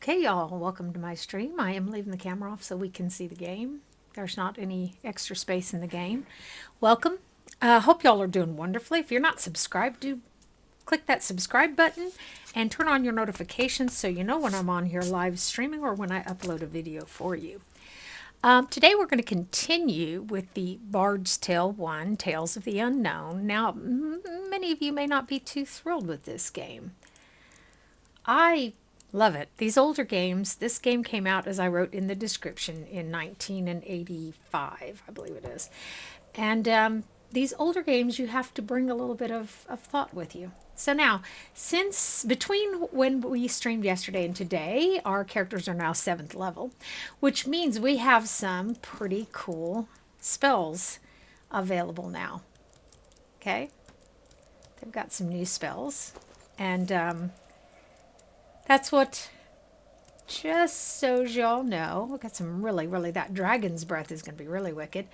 Okay, y'all, welcome to my stream. I am leaving the camera off so we can see the game. There's not any extra space in the game. Welcome. Hope y'all are doing wonderfully. If you're not subscribed, do click that subscribe button and turn on your notifications so you know when I'm on here live streaming or when I upload a video for you. Today we're going to continue with the Bard's Tale 1, Tales of the Unknown. Now, many of you may not be too thrilled with this game. I love it. These older games, this game came out, as I wrote in the description, in 1985, I believe it is. And these older games, you have to bring a little bit of thought with you. So now, since between when we streamed yesterday and today, our characters are now 7th level, which means we have some pretty cool spells available now. Okay? They've got some new spells. And that's what, just so y'all know, we've got some really, that dragon's breath is going to be really wicked.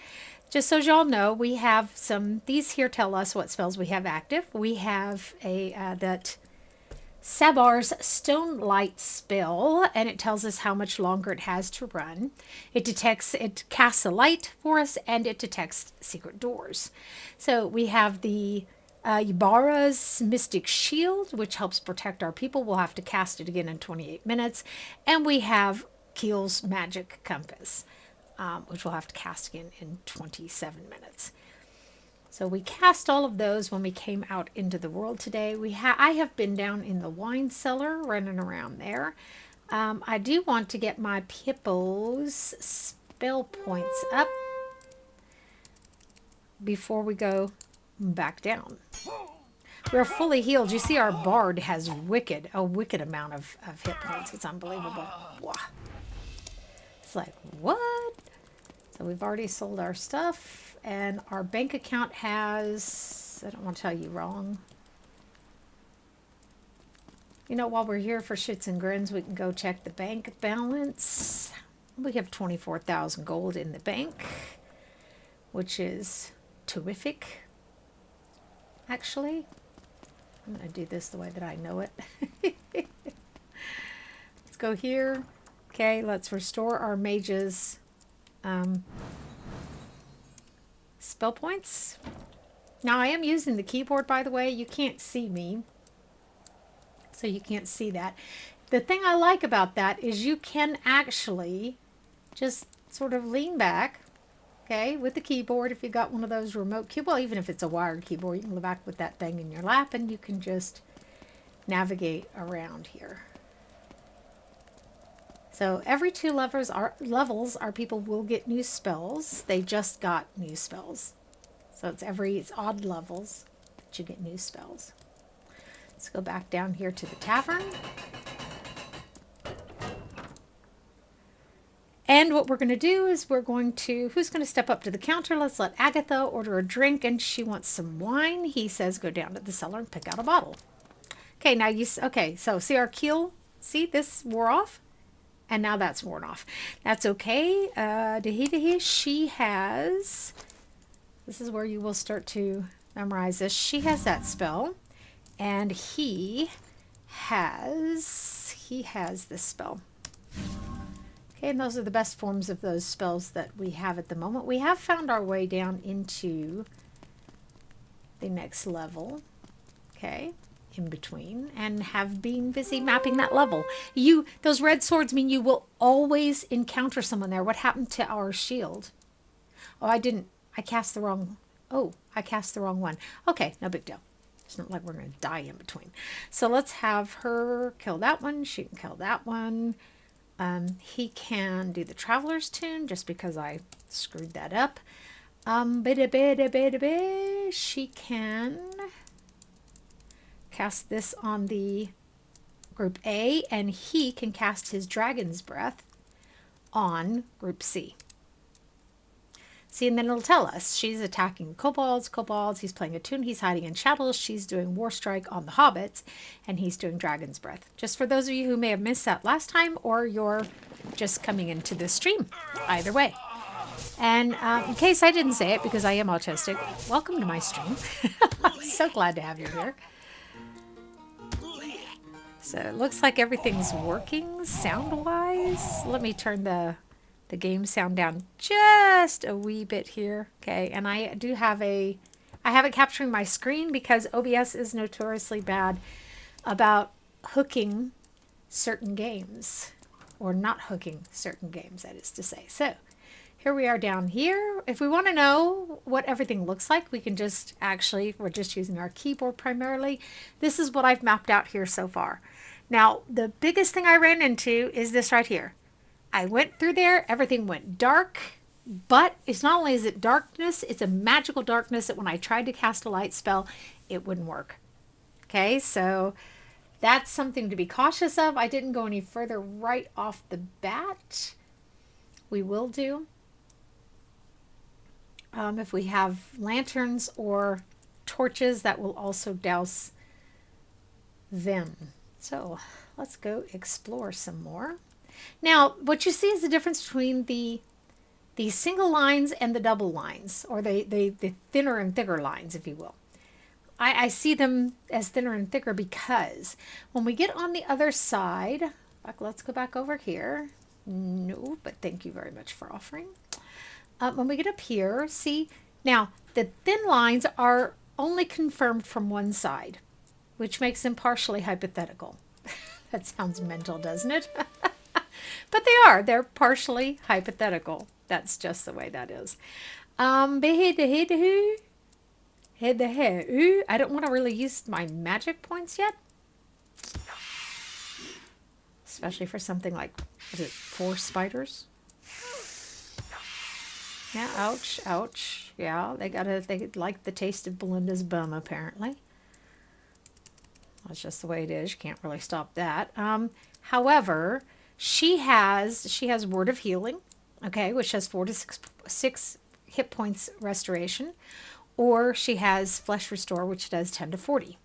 Just so y'all know, we have some, these here tell us what spells we have active. We have that Sabar's Stone Light spell, and it tells us how much longer it has to run. It casts a light for us, and it detects secret doors. So we have the Ybarra's Mystic Shield, which helps protect our people. We'll have to cast it again in 28 minutes. And we have Keel's Magic Compass, which we'll have to cast again in 27 minutes. So we cast all of those when we came out into the world today. I have been down in the wine cellar, running around there. I do want to get my Pippo's spell points up before we go back down. We're fully healed. You see our bard has a wicked amount of hit points. It's unbelievable. Wow. It's like, what? So we've already sold our stuff, and our bank account has, I don't want to tell you wrong. You know, while we're here for shits and grins, we can go check the bank balance. We have 24,000 gold in the bank, which is terrific. Actually, I'm going to do this the way that I know it. Let's go here. Okay, let's restore our mage's spell points. Now, I am using the keyboard, by the way. You can't see me, so you can't see that. The thing I like about that is you can actually just sort of lean back. Okay, with the keyboard, if you got one of those remote keyboards, well, even if it's a wired keyboard, you can go back with that thing in your lap and you can just navigate around here. So every 2 levels, our people will get new spells. They just got new spells. So it's odd levels that you get new spells. Let's go back down here to the tavern. And what we're going to do is who's going to step up to the counter? Let's let Agatha order a drink, and she wants some wine. He says go down to the cellar and pick out a bottle. Okay, now so see our keel? See, this wore off? And now that's worn off. That's okay. She has, this is where you will start to memorize this. She has that spell, and he has this spell. Okay, and those are the best forms of those spells that we have at the moment. We have found our way down into the next level, okay, in between, and have been busy mapping that level. Those red swords mean you will always encounter someone there. What happened to our shield? Oh, I cast the wrong one. Okay, no big deal. It's not like we're going to die in between. So let's have her kill that one. She can kill that one. He can do the Traveler's Tune just because I screwed that up. She can cast this on the group A, and he can cast his Dragon's Breath on group C. See, and then it'll tell us she's attacking kobolds, he's playing a tune, he's hiding in shadows, she's doing War Strike on the hobbits, and he's doing Dragon's Breath. Just for those of you who may have missed that last time, or you're just coming into this stream. Either way. And in case I didn't say it, because I am autistic, welcome to my stream. I'm so glad to have you here. So it looks like everything's working sound-wise. Let me turn the game sound down just a wee bit here. Okay, and I do have I have it capturing my screen because OBS is notoriously bad about hooking certain games, or not hooking certain games, that is to say. So here we are down here. If we want to know what everything looks like, we can just we're just using our keyboard primarily. This is what I've mapped out here so far. Now, the biggest thing I ran into is this right here. I went through there, everything went dark, but it's not only is it darkness, it's a magical darkness that when I tried to cast a light spell, it wouldn't work. Okay, so that's something to be cautious of. I didn't go any further right off the bat. We will do. If we have lanterns or torches, that will also douse them. So let's go explore some more. Now, what you see is the difference between the single lines and the double lines, or the thinner and thicker lines, if you will. I see them as thinner and thicker because when we get on the other side, let's go back over here. No, but thank you very much for offering. When we get up here, see, now the thin lines are only confirmed from one side, which makes them partially hypothetical. That sounds mental, doesn't it? But they are. They're partially hypothetical. That's just the way that is. I don't want to really use my magic points yet. Especially for something like, is it 4 spiders? Yeah, ouch, ouch. Yeah, they like the taste of Belinda's bum, apparently. That's just the way it is. You can't really stop that. However, she has Word of Healing, okay, which has 4 to 6 hit points restoration. Or she has Flesh Restore, which does 10 to 40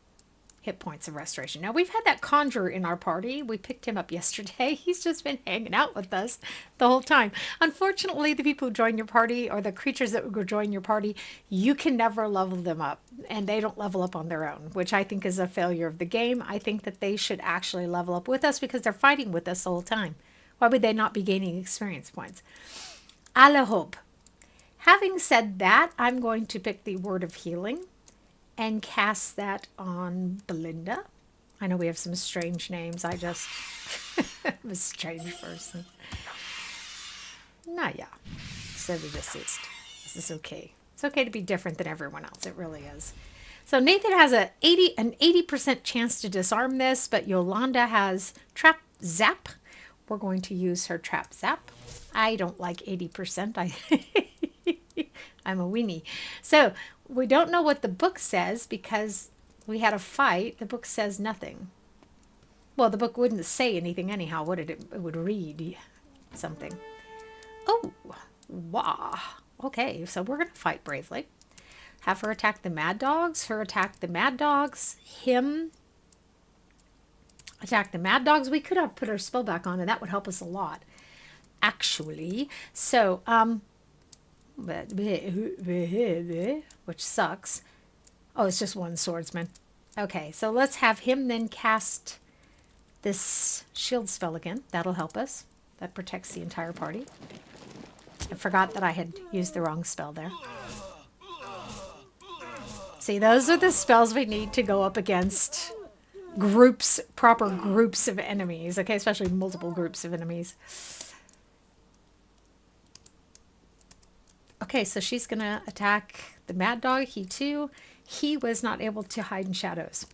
hit points of restoration. Now, we've had that conjurer in our party. We picked him up yesterday. He's just been hanging out with us the whole time. Unfortunately, the people who join your party, or the creatures that would join your party, you can never level them up. And they don't level up on their own, which I think is a failure of the game. I think that they should actually level up with us because they're fighting with us the whole time. Why would they not be gaining experience points? A la hope. Having said that, I'm going to pick the Word of Healing and cast that on Belinda. I know we have some strange names. I'm a strange person. Nah, yeah. So the deceased. This is okay. It's okay to be different than everyone else. It really is. So Nathan has an 80% chance to disarm this, but Yolanda has Trap Zap. We're going to use her Trap Zap. I don't like 80%. I'm a weenie. So we don't know what the book says because we had a fight. The book says nothing. Well, the book wouldn't say anything anyhow, would it? It would read something. Oh, wow. Okay, so we're going to fight bravely. Have her attack the mad dogs. Her attack the mad dogs. Him attack the mad dogs. We could have put our spell back on, and that would help us a lot, actually. So, which sucks. Oh, it's just one swordsman. Okay, so let's have him then cast this shield spell again. That'll help us. That protects the entire party. I forgot that I had used the wrong spell there. See, those are the spells we need to go up against proper groups of enemies. Okay, especially multiple groups of enemies. Okay, so she's going to attack the mad dog. He was not able to hide in shadows.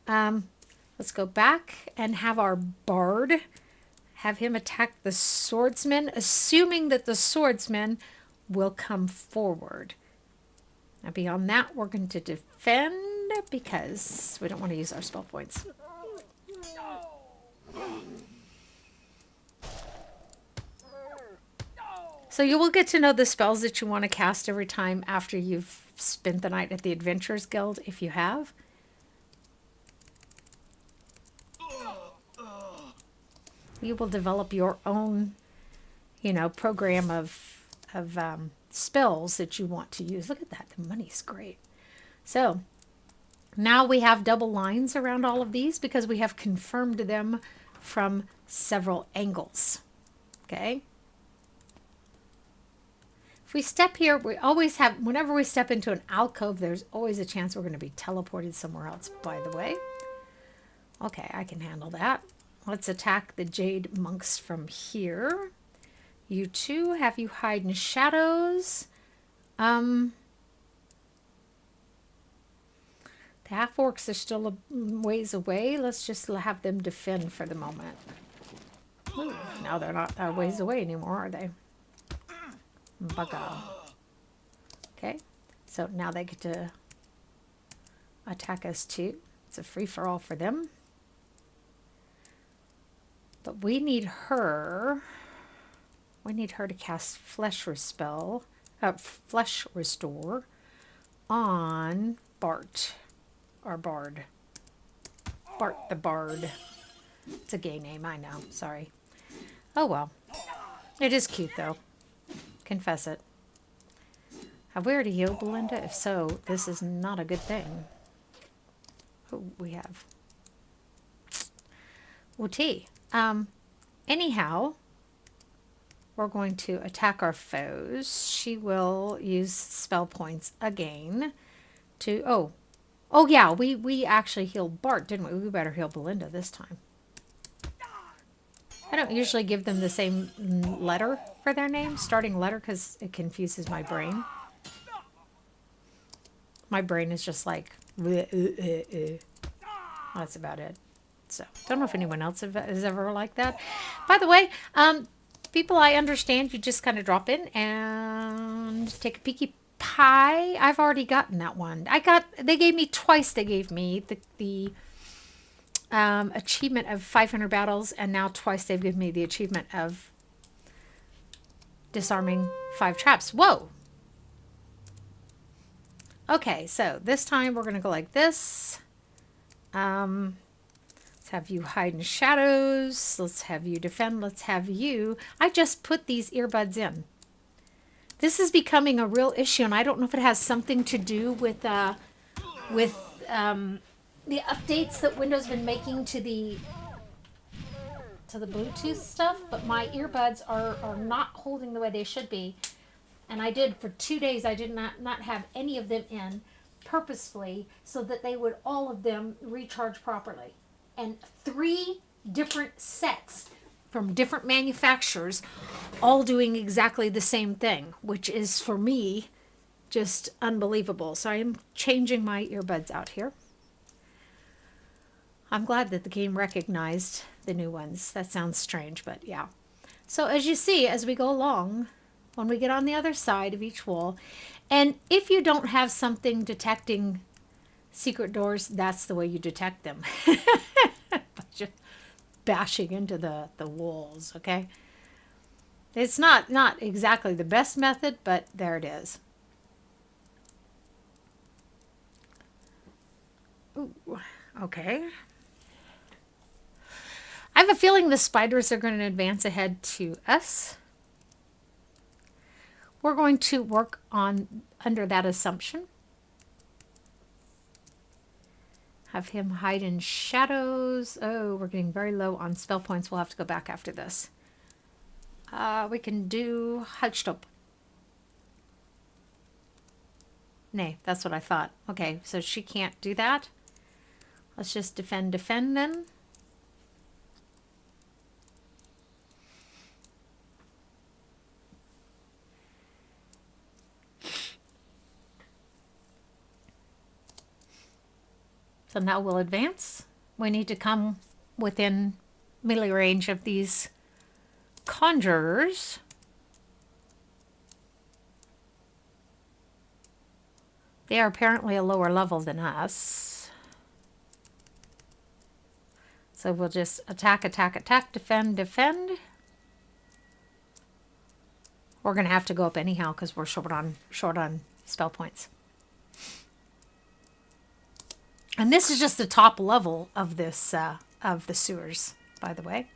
Let's go back and have our bard, have him attack the swordsman, assuming that the swordsman will come forward. Now beyond that, we're going to defend because we don't want to use our spell points. So you will get to know the spells that you want to cast every time after you've spent the night at the Adventurers Guild, if you have. You will develop your own, program of spells that you want to use. Look at that. The money's great. So Now we have double lines around all of these because we have confirmed them from several angles. Okay. If we step here, we always have, whenever we step into an alcove, there's always a chance we're going to be teleported somewhere else, by the way. Okay, I can handle that. Let's attack the Jade Monks from here. You two, have you hide in shadows. The half-orcs are still a ways away. Let's just have them defend for the moment. Ooh, now they're not a ways away anymore, are they? Bugger. Okay, so now they get to attack us too. It's a free-for-all for them. But we need her. We need her to cast Flesh Restore on Bart, our bard. Bart the Bard. It's a gay name, I know. Sorry. Oh well. It is cute though. Confess it. Have we already healed Belinda? If so, this is not a good thing. Oh, we have. Wooty. Anyhow, we're going to attack our foes. She will use spell points again to, oh yeah, we actually healed Bart, didn't we? We better heal Belinda this time. I don't usually give them the same letter for their name, starting letter, because it confuses my brain. My brain is just like, that's about it. So, don't know if anyone else is ever like that. By the way, people, I understand you just kind of drop in and take a peeky pie. I've already gotten that one. They gave me twice. They gave me the achievement of 500 battles, and now twice they've given me the achievement of disarming 5 traps. Whoa! Okay, so this time we're going to go like this. Let's have you hide in shadows. Let's have you defend. Let's have you. I just put these earbuds in. This is becoming a real issue, and I don't know if it has something to do with the updates that Windows been making to the Bluetooth stuff. But my earbuds are not holding the way they should be, and I did for 2 days. I did not have any of them in purposefully so that they would all of them recharge properly. And 3 different sets from different manufacturers all doing exactly the same thing, which is, for me, just unbelievable. So I am changing my earbuds out here. I'm glad that the game recognized the new ones. That sounds strange, but yeah. So as you see, as we go along, when we get on the other side of each wall, and if you don't have something detecting secret doors, that's the way you detect them. Just bashing into the walls, okay? It's not exactly the best method, but there it is. Ooh, okay. I have a feeling the spiders are going to advance ahead to us. We're going to work on under that assumption. Have him hide in shadows. Oh, we're getting very low on spell points. We'll have to go back after this. We can do Hugstop. Nay, that's what I thought. Okay, so she can't do that. Let's just defend then. So now we'll advance. We need to come within melee range of these conjurers. They are apparently a lower level than us. So we'll just attack, defend. We're going to have to go up anyhow because we're short on spell points. And this is just the top level of this of the sewers, by the way.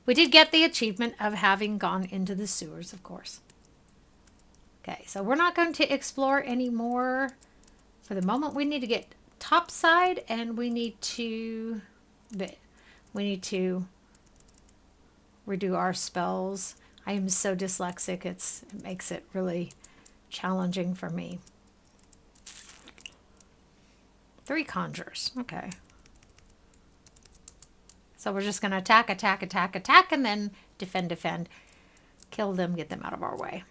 We did get the achievement of having gone into the sewers, of course. Okay, so we're not going to explore anymore for the moment. We need to get top side, and we need to redo our spells. I am so dyslexic, it makes it really challenging for me. 3 conjures. Okay. So we're just going to attack, attack, attack, attack, and then defend, defend. Kill them, get them out of our way.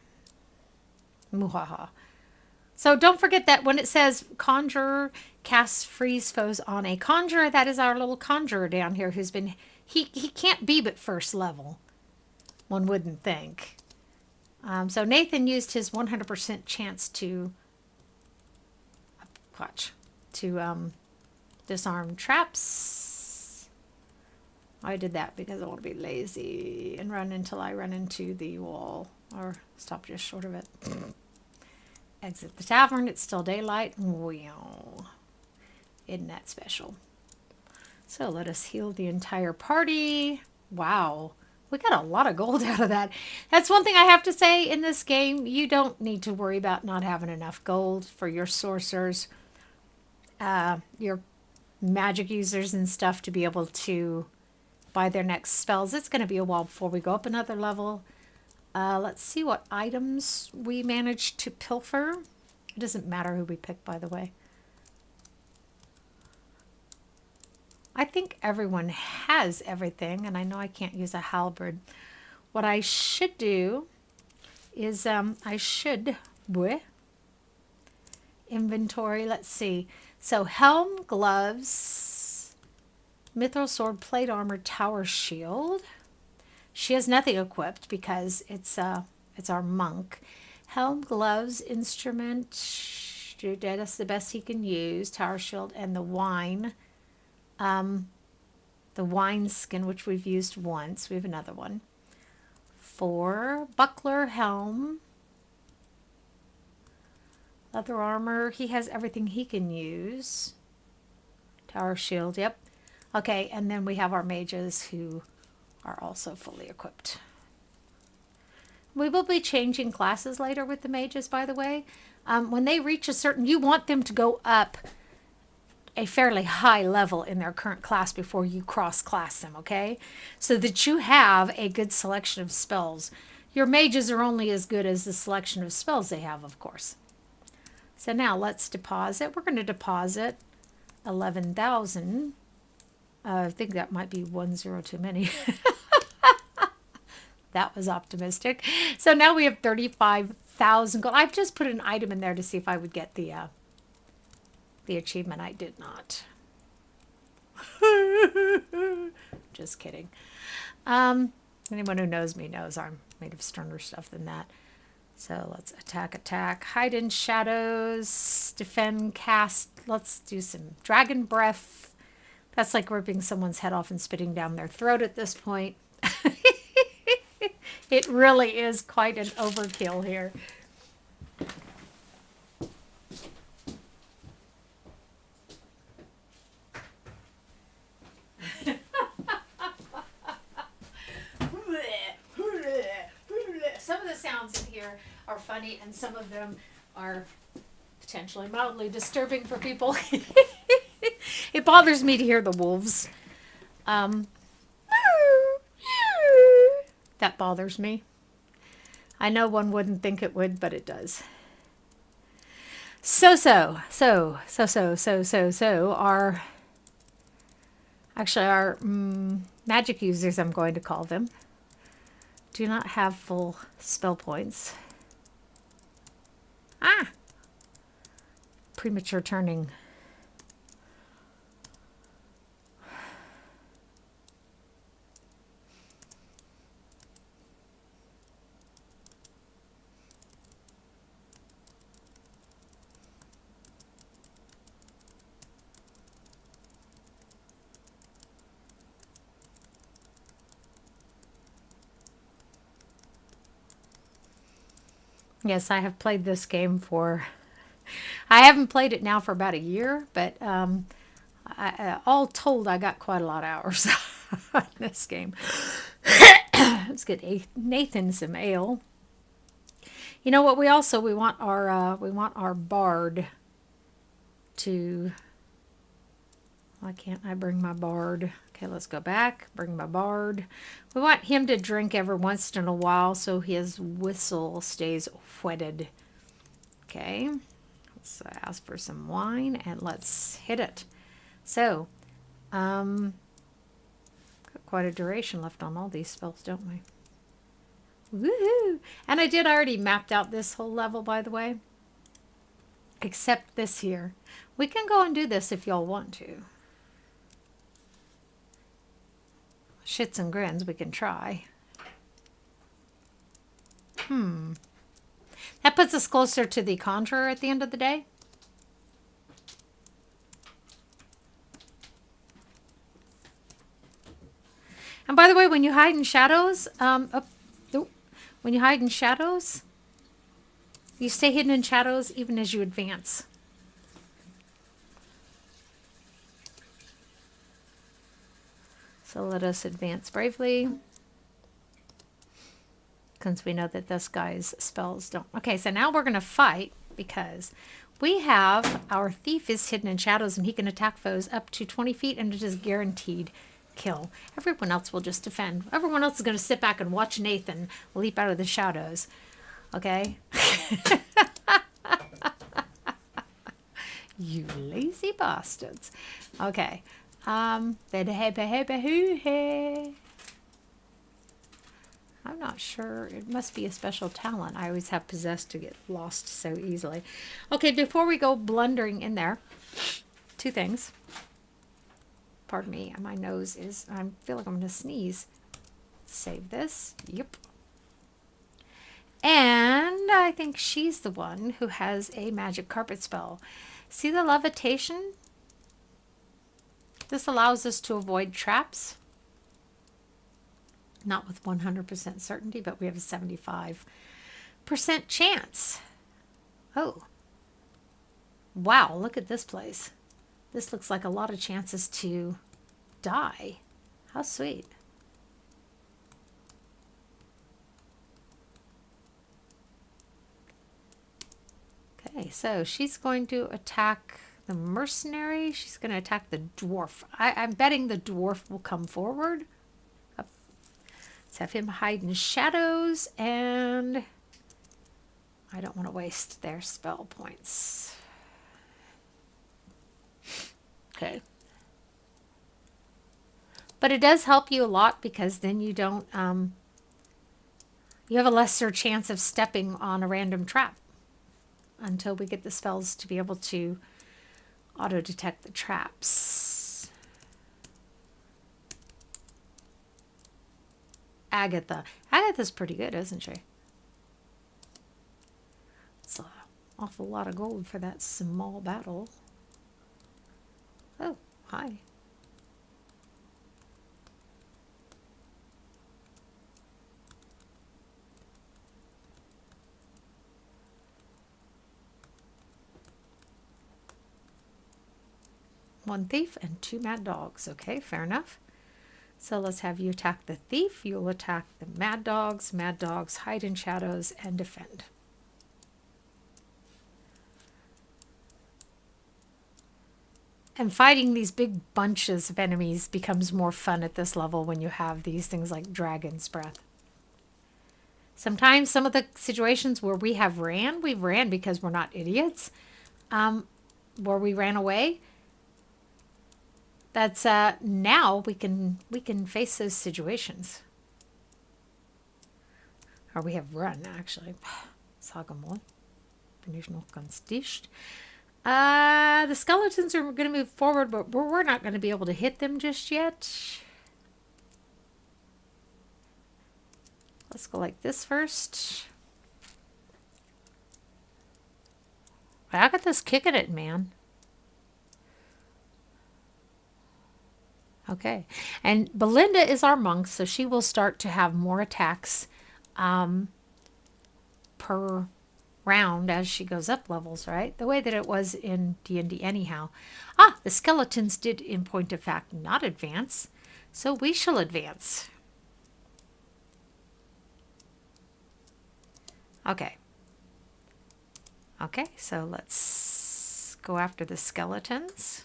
Muhaha. So don't forget that when it says conjurer casts freeze foes on a conjurer, that is our little conjurer down here who's been... He can't be but first level. One wouldn't think. So Nathan used his 100% chance to... Watch. To disarm traps. I did that because I want to be lazy and run until I run into the wall. Or stop just short of it. Exit the tavern. It's still daylight. Wow. Isn't that special? So let us heal the entire party. Wow. We got a lot of gold out of that. That's one thing I have to say in this game. You don't need to worry about not having enough gold for your sorcerers, your magic users and stuff to be able to buy their next spells. It's going to be a while before we go up another level. Let's see what items we managed to pilfer. It doesn't matter who we pick, by the way. I think everyone has everything, and I know I can't use a halberd. What I should do is inventory, let's see. So helm, gloves, mithril sword, plate armor, tower shield. She has nothing equipped because it's our monk. Helm, gloves, instrument, that's the best he can use. Tower shield and the wine. The wine skin, which we've used once. We have another one. 4, buckler, helm, leather armor. He has everything he can use. Tower shield, yep. Okay, and then we have our mages who are also fully equipped. We will be changing classes later with the mages, by the way. When they reach a certain, you want them to go up a fairly high level in their current class before you cross-class them, okay? So that you have a good selection of spells. Your mages are only as good as the selection of spells they have, of course. So now let's deposit. We're going to deposit 11,000. I think that might be 1 0 too many. That was optimistic. So now we have 35,000 gold. I've just put an item in there to see if I would get the achievement. I did not. Just kidding. Anyone who knows me knows I'm made of sterner stuff than that. So let's attack, attack, hide in shadows, defend, cast. Let's do some dragon breath. That's like ripping someone's head off and spitting down their throat at this point. It really is quite an overkill here. Some of the sounds in here are funny, and some of them are potentially mildly disturbing for people. It bothers me to hear the wolves. That bothers me. I know one wouldn't think it would, but it does. Our magic users, I'm going to call them, do not have full spell points. Premature turning. Yes, I have played this game for... I haven't played it now for about a year, but all told, I got quite a lot of hours on this game. Let's get Nathan some ale. You know what? We want our bard to Why can't I bring my bard? Okay, let's go back. Bring my bard. We want him to drink every once in a while so his whistle stays whetted. Okay, let's ask for some wine and let's hit it. So, got quite a duration left on all these spells, don't we? Woohoo! And I did already mapped out this whole level, by the way. Except this here. We can go and do this if y'all want to. Shits and grins, we can try. That puts us closer to the Conjurer at the end of the day. And by the way, when you hide in shadows, when you hide in shadows, you stay hidden in shadows even as you advance. So let us advance bravely. Since we know that this guy's spells don't. Okay, so now we're going to fight because we have our thief is hidden in shadows and he can attack foes up to 20 feet and it is guaranteed kill. Everyone else will just defend. Everyone else is going to sit back and watch Nathan leap out of the shadows. Okay? You lazy bastards. Okay. I'm not sure. It must be a special talent. I always have possessed to get lost so easily. Okay, before we go blundering in there, two things. Pardon me, my nose is, I feel like I'm going to sneeze. Save this. Yep. And I think she's the one who has a magic carpet spell. See the levitation? This allows us to avoid traps. Not with 100% certainty, but we have a 75% chance. Oh. Wow, look at this place. This looks like a lot of chances to die. How sweet. Okay, so she's going to attack the mercenary. She's going to attack the dwarf. I'm betting the dwarf will come forward. Let's have him hide in shadows, and I don't want to waste their spell points. Okay. But it does help you a lot because then you don't, you have a lesser chance of stepping on a random trap until we get the spells to be able to auto-detect the traps. Agatha. Agatha's pretty good, isn't she? It's an awful lot of gold for that small battle. Oh, hi. One thief and two mad dogs. Okay, fair enough. So let's have you attack the thief. You'll attack the mad dogs. Mad dogs hide in shadows and defend. And fighting these big bunches of enemies becomes more fun at this level when you have these things like Dragon's Breath. Sometimes some of the situations where we've ran because we're not idiots, where we ran away. That's now we can face those situations. Or we have run actually. Sagamol. Bin ich noch ganz dicht. The skeletons are going to move forward, but we're not going to be able to hit them just yet. Let's go like this first. I got this kicking it, man. Okay, and Belinda is our monk, so she will start to have more attacks per round as she goes up levels, right? The way that it was in D&D anyhow. Ah, the skeletons did in point of fact not advance, so we shall advance. Okay. Okay, so let's go after the skeletons.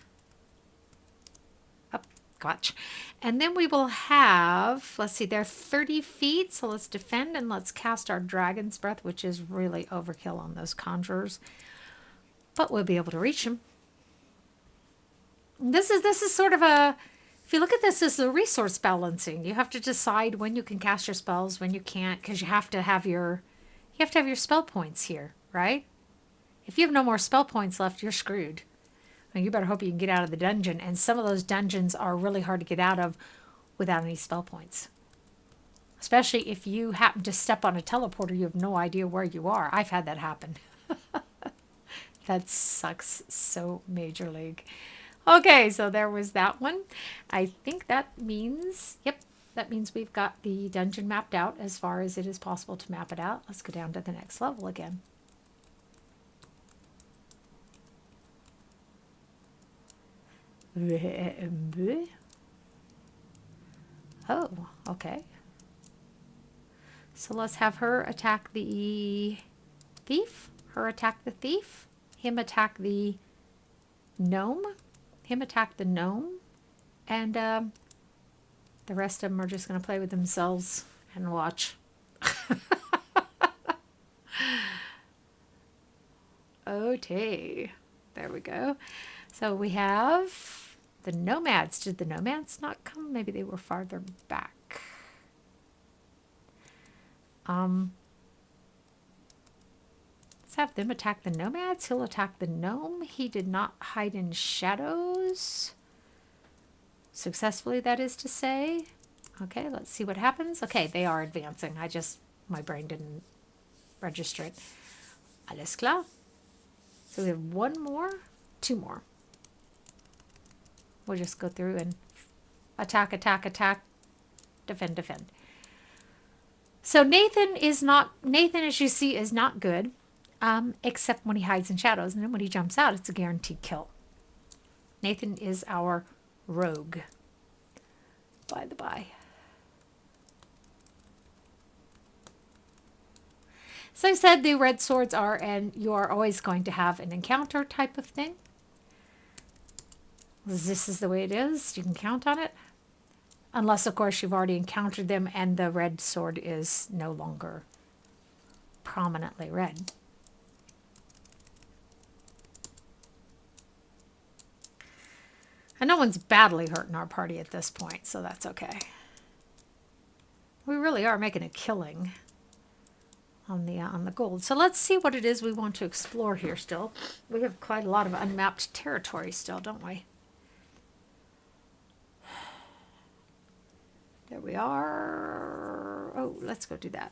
Gotcha. And then we will have, let's see, they're 30 feet. So let's defend and let's cast our Dragon's Breath, which is really overkill on those conjurers. But we'll be able to reach them. This is sort of a, if you look at this as a resource balancing, you have to decide when you can cast your spells, when you can't, because you have to have your spell points here, right? If you have no more spell points left, you're screwed. And you better hope you can get out of the dungeon. And some of those dungeons are really hard to get out of without any spell points. Especially if you happen to step on a teleporter, you have no idea where you are. I've had that happen. That sucks so major league. Okay, so there was that one. I think that means, yep, that means we've got the dungeon mapped out as far as it is possible to map it out. Let's go down to the next level again. Oh, okay. So let's have her attack the thief, her attack the thief, him attack the gnome, him attack the gnome, and the rest of them are just going to play with themselves and watch. Okay, there we go. So we have the nomads. Did the nomads not come? Maybe they were farther back. Let's have them attack the nomads. He'll attack the gnome. He did not hide in shadows. Successfully, that is to say. Okay, let's see what happens. Okay, they are advancing. My brain didn't register it. Alles klar. So we have one more, two more. We'll just go through and attack, attack, attack, defend, defend. So Nathan, as you see, is not good, except when he hides in shadows. And then when he jumps out, it's a guaranteed kill. Nathan is our rogue, by the by. So I said the red swords are, and you are always going to have an encounter type of thing. This is the way it is. You can count on it. Unless, of course, you've already encountered them and the red sword is no longer prominently red. And no one's badly hurt in our party at this point, so that's okay. We really are making a killing on the gold. So let's see what it is we want to explore here still. We have quite a lot of unmapped territory still, don't we? There we are. Oh, let's go do that.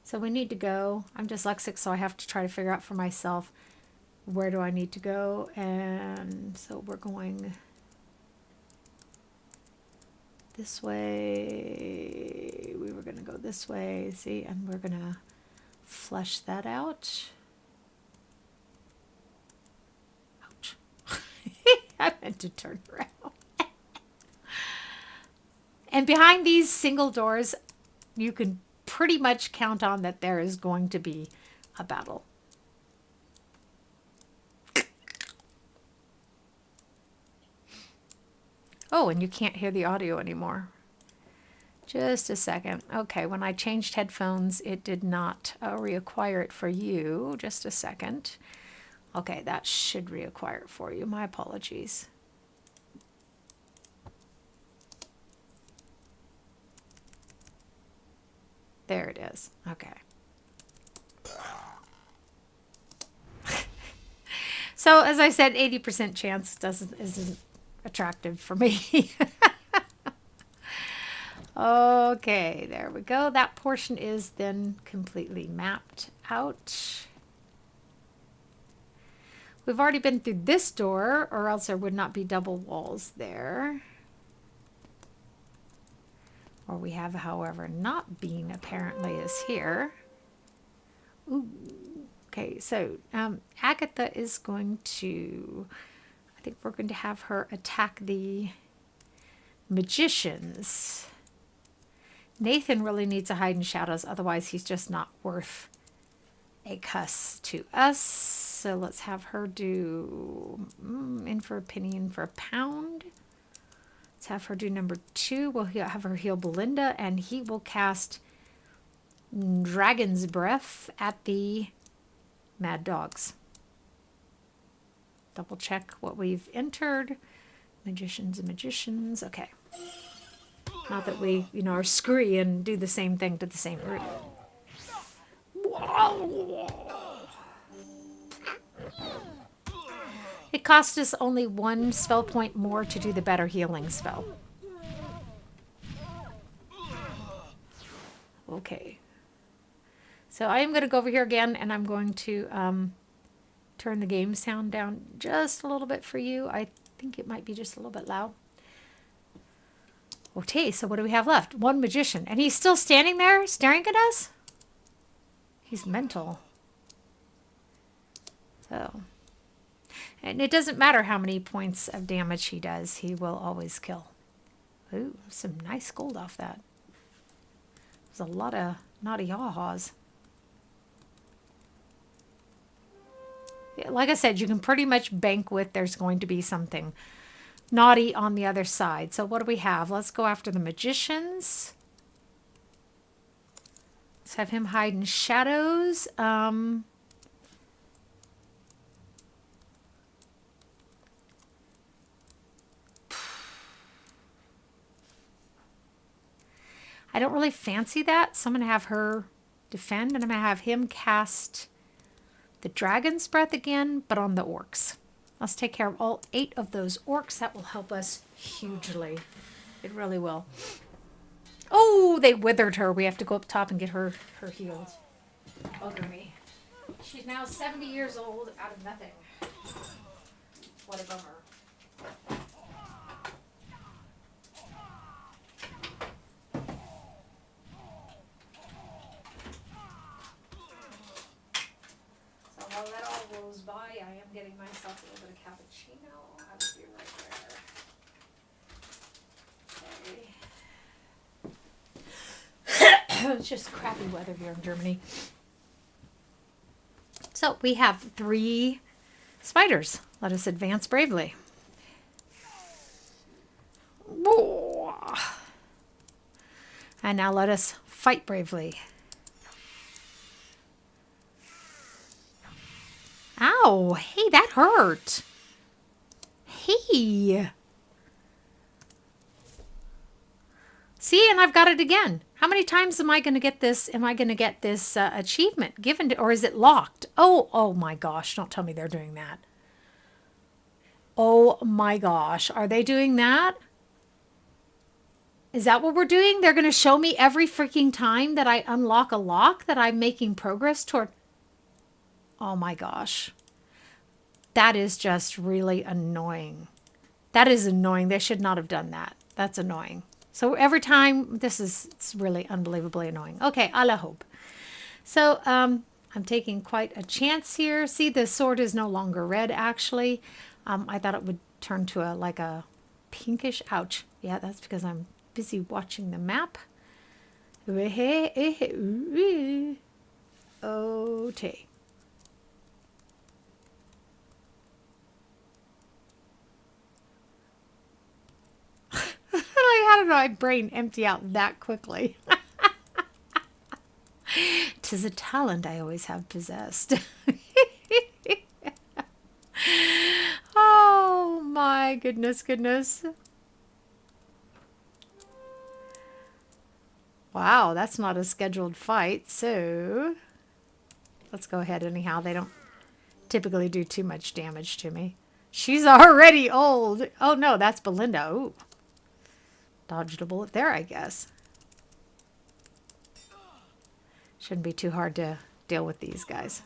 So we need to go. I'm dyslexic, so I have to try to figure out for myself where do I need to go. And so we're going this way. We were going to go this way, see, and we're going to flesh that out. Ouch. I meant to turn around. And behind these single doors, you can pretty much count on that there is going to be a battle. Oh, and you can't hear the audio anymore. Just a second. Okay, when I changed headphones, it did not reacquire it for you. Just a second. Okay, that should reacquire it for you. My apologies. There it is. Okay. So as I said, 80% chance isn't attractive for me. Okay, there we go. That portion is then completely mapped out. We've already been through this door, or else there would not be double walls there. Or we have, however, not been apparently is here. Ooh. Okay, so Agatha is going to, I think we're going to have her attack the magicians. Nathan really needs to hide in shadows, otherwise he's just not worth a cuss to us. So let's have her do in for a penny, in for a pound. Let's have her do number 2. We'll have her heal Belinda, and he will cast Dragon's Breath at the Mad Dogs. Double check what we've entered. Magicians and magicians. Okay. Not that we, are screwy and do the same thing to the same group. It cost us only 1 spell point more to do the better healing spell. Okay. So I am going to go over here again, and I'm going to turn the game sound down just a little bit for you. I think it might be just a little bit loud. Okay, so what do we have left? 1 magician. And he's still standing there staring at us? He's mental. So, and it doesn't matter how many points of damage he does. He will always kill. Ooh, some nice gold off that. There's a lot of naughty haw-haws. Like I said, you can pretty much bank with there's going to be something naughty on the other side. So what do we have? Let's go after the magicians. Let's have him hide in shadows. I don't really fancy that, so I'm going to have her defend, and I'm going to have him cast the Dragon's Breath again, but on the orcs. Let's take care of all 8 of those orcs. That will help us hugely. It really will. Oh, they withered her. We have to go up top and get her healed. Bugger me. She's now 70 years old out of nothing. What a bummer. While that all rolls by, I am getting myself a little bit of cappuccino. I will be right there. Okay. It's just crappy weather here in Germany. So we have 3 spiders. Let us advance bravely. And now let us fight bravely. Ow, hey, that hurt. Hey. See, and I've got it again. How many times am I going to get this? Am I going to get this achievement given to, or is it locked? Oh my gosh, don't tell me they're doing that. Oh my gosh, are they doing that? Is that what we're doing? They're going to show me every freaking time that I unlock a lock that I'm making progress toward. Oh my gosh. That is just really annoying. That is annoying. They should not have done that. That's annoying. So every time, it's really unbelievably annoying. Okay, a la hope. So I'm taking quite a chance here. See, the sword is no longer red, actually. I thought it would turn to like a pinkish. Ouch. Yeah, that's because I'm busy watching the map. Okay. How did my brain empty out that quickly? 'Tis a talent I always have possessed. Oh my goodness. Wow, that's not a scheduled fight, so let's go ahead anyhow. They don't typically do too much damage to me. She's already old. Oh no, that's Belinda. Ooh. Dodged a bullet there, I guess. Shouldn't be too hard to deal with these guys.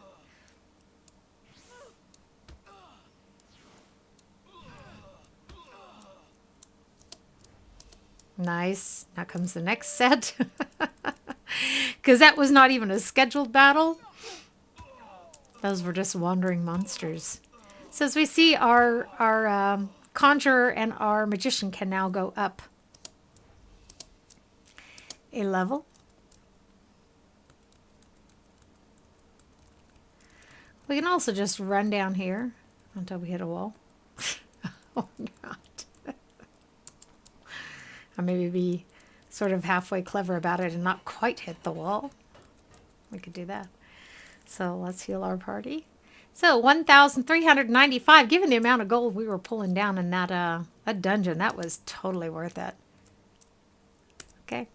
Nice. Now comes the next set. Because that was not even a scheduled battle. Those were just wandering monsters. So as we see, our conjurer and our magician can now go up a level. We can also just run down here until we hit a wall. Oh, God. Or maybe be sort of halfway clever about it and not quite hit the wall. We could do that. So let's heal our party. So 1,395, given the amount of gold we were pulling down in that dungeon, that was totally worth it. Okay.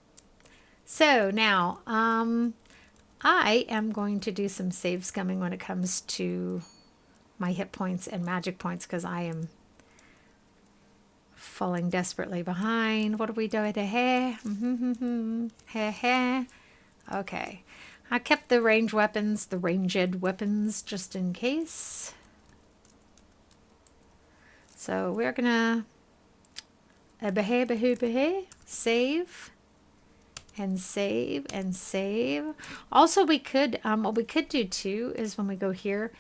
So now, I am going to do some save scumming when it comes to my hit points and magic points because I am falling desperately behind. What are we doing here? Okay. I kept the ranged weapons, just in case. So we're gonna save and save and save. Also, we could what we could do too is when we go here,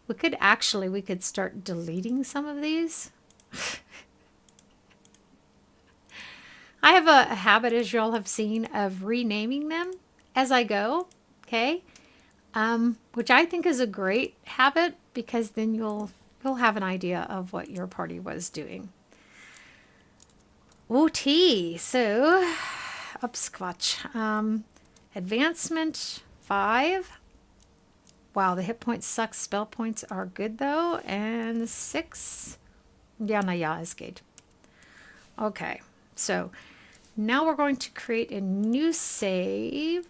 we could start deleting some of these. I have a habit, as y'all have seen, of renaming them as I go, okay? Which I think is a great habit because then you'll have an idea of what your party was doing. OT, so upsquatch. Advancement 5. Wow, the hit points suck. Spell points are good though. And 6. Ja is good. Okay, so now we're going to create a new save.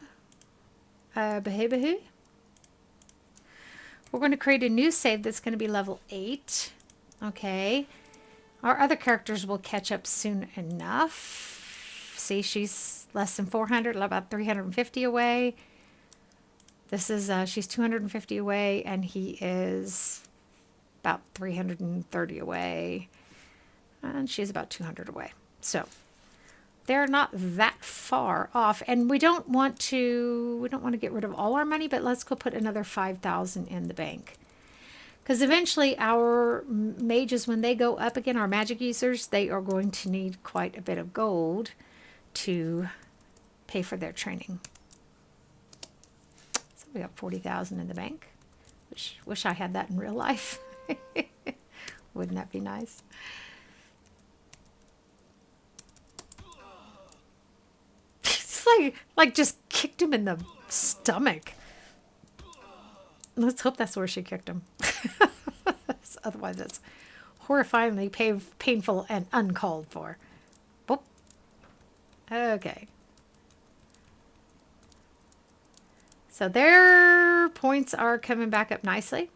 We're going to create a new save that's going to be level 8. Okay. Our other characters will catch up soon enough. See, she's less than 400, about 350 away. This is, she's 250 away, and he is about 330 away. And she's about 200 away. So they're not that far off, and we don't want to get rid of all our money, but let's go put another 5,000 in the bank, because eventually our mages, when they go up again, our magic users, they are going to need quite a bit of gold to pay for their training. So we got 40,000 in the bank. Wish I had that in real life. Wouldn't that be nice? Like just kicked him in the stomach. Let's hope that's where she kicked him. Otherwise, it's horrifyingly painful and uncalled for. Boop. Okay. So their points are coming back up nicely.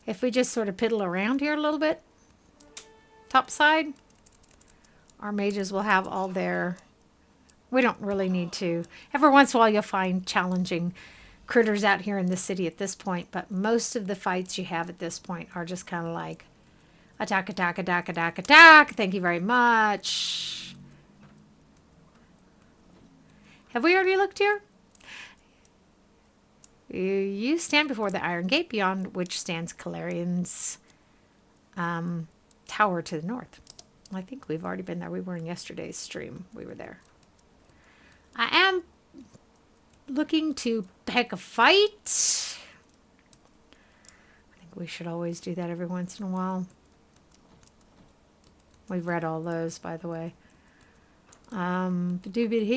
If we just sort of piddle around here a little bit, top side, our mages will have all their... We don't really need to. Every once in a while you'll find challenging critters out here in the city at this point, but most of the fights you have at this point are just kind of like attack, attack, attack, attack, attack. Thank you very much. Have we already looked here? You stand before the Iron Gate, beyond which stands Calarian's tower to the north. I think we've already been there. We were in yesterday's stream. We were there. I am looking to pick a fight. I think we should always do that every once in a while. We've read all those, by the way. Nobody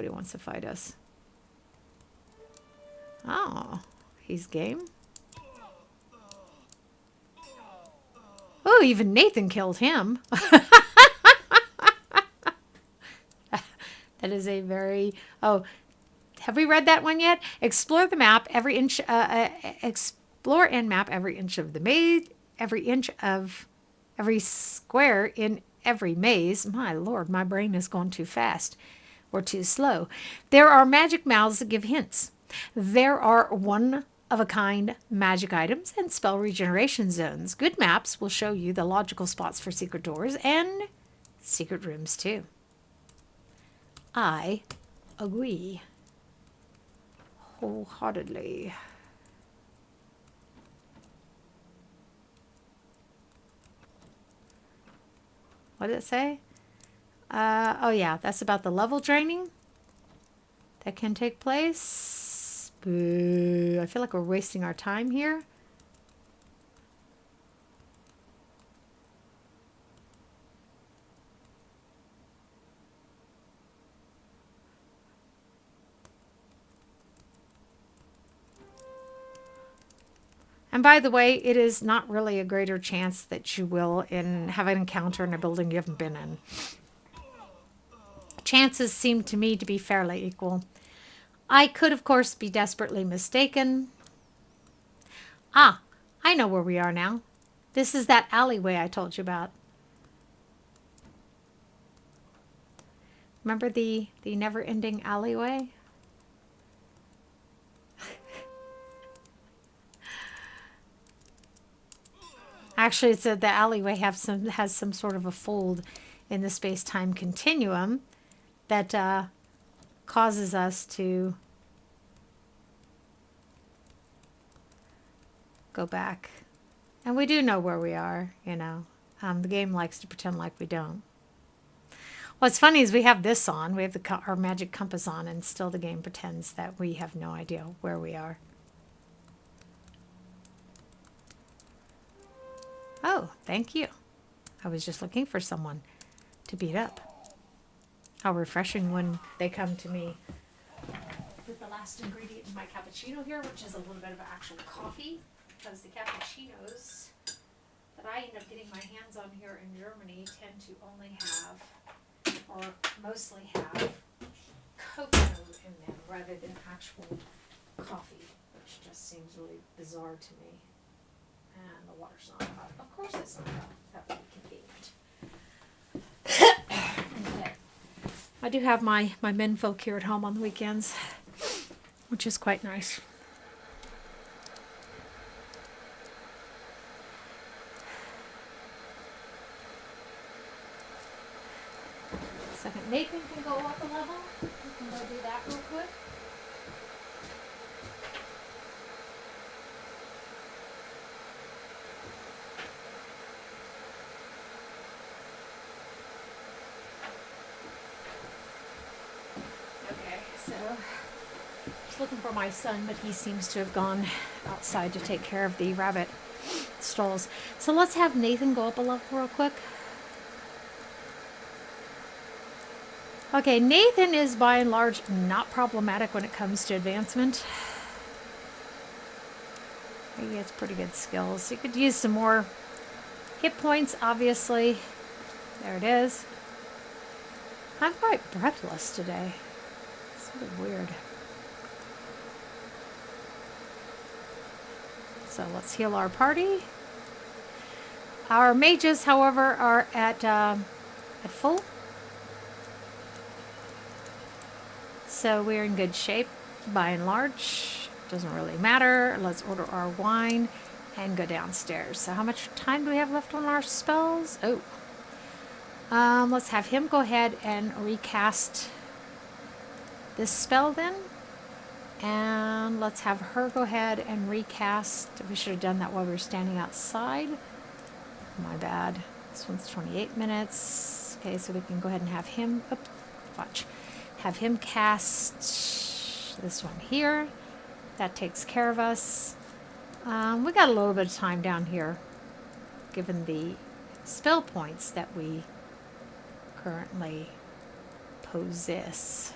wants to fight us. Oh, he's game. Oh, even Nathan killed him. That is a very... Oh, have we read that one yet? Explore the map every inch... explore and map every inch of the maze... Every inch of... Every square in every maze. My lord, my brain is going too fast. Or too slow. There are magic mouths that give hints. There are one-of-a-kind magic items and spell regeneration zones. Good maps will show you the logical spots for secret doors and secret rooms too. I agree wholeheartedly. What did it say? Oh yeah, that's about the level draining that can take place. Boo. I feel like we're wasting our time here. And by the way, it is not really a greater chance that you will have an encounter in a building you haven't been in. Chances seem to me to be fairly equal. I could, of course, be desperately mistaken. Ah, I know where we are now. This is that alleyway I told you about. Remember the never-ending alleyway? Actually, it said the alleyway has some sort of a fold in the space-time continuum that causes us to go back. And we do know where we are, you know. The game likes to pretend like we don't. What's funny is we have this on, we have our magic compass on, and still the game pretends that we have no idea where we are. Oh, thank you. I was just looking for someone to beat up. How refreshing when they come to me with the last ingredient in my cappuccino here, which is a little bit of actual coffee, because the cappuccinos that I end up getting my hands on here in Germany tend to only have, or mostly have, cocoa in them rather than actual coffee, which just seems really bizarre to me. And the water's not hot. Of course it's not hot. That would be convenient. Okay. I do have my menfolk here at home on the weekends, which is quite nice. Second, Nathan can go up a level. We can go do that real quick. So, just looking for my son, but he seems to have gone outside to take care of the rabbit stalls. So let's have Nathan go up a level real quick. Okay, Nathan is by and large not problematic when it comes to advancement. He has pretty good skills. He could use some more hit points, obviously. There it is. I'm quite breathless today. Sort of weird. So let's heal our party. Our mages, however, are at full. So we're in good shape by and large. Doesn't really matter. Let's order our wine and go downstairs. So how much time do we have left on our spells? Oh. Let's have him go ahead and recast this spell then. And let's have her go ahead and recast. We should have done that while we were standing outside. My bad. This one's 28 minutes. Okay, so we can go ahead and have him, watch. Have him cast this one here. That takes care of us. We got a little bit of time down here, given the spell points that we currently possess.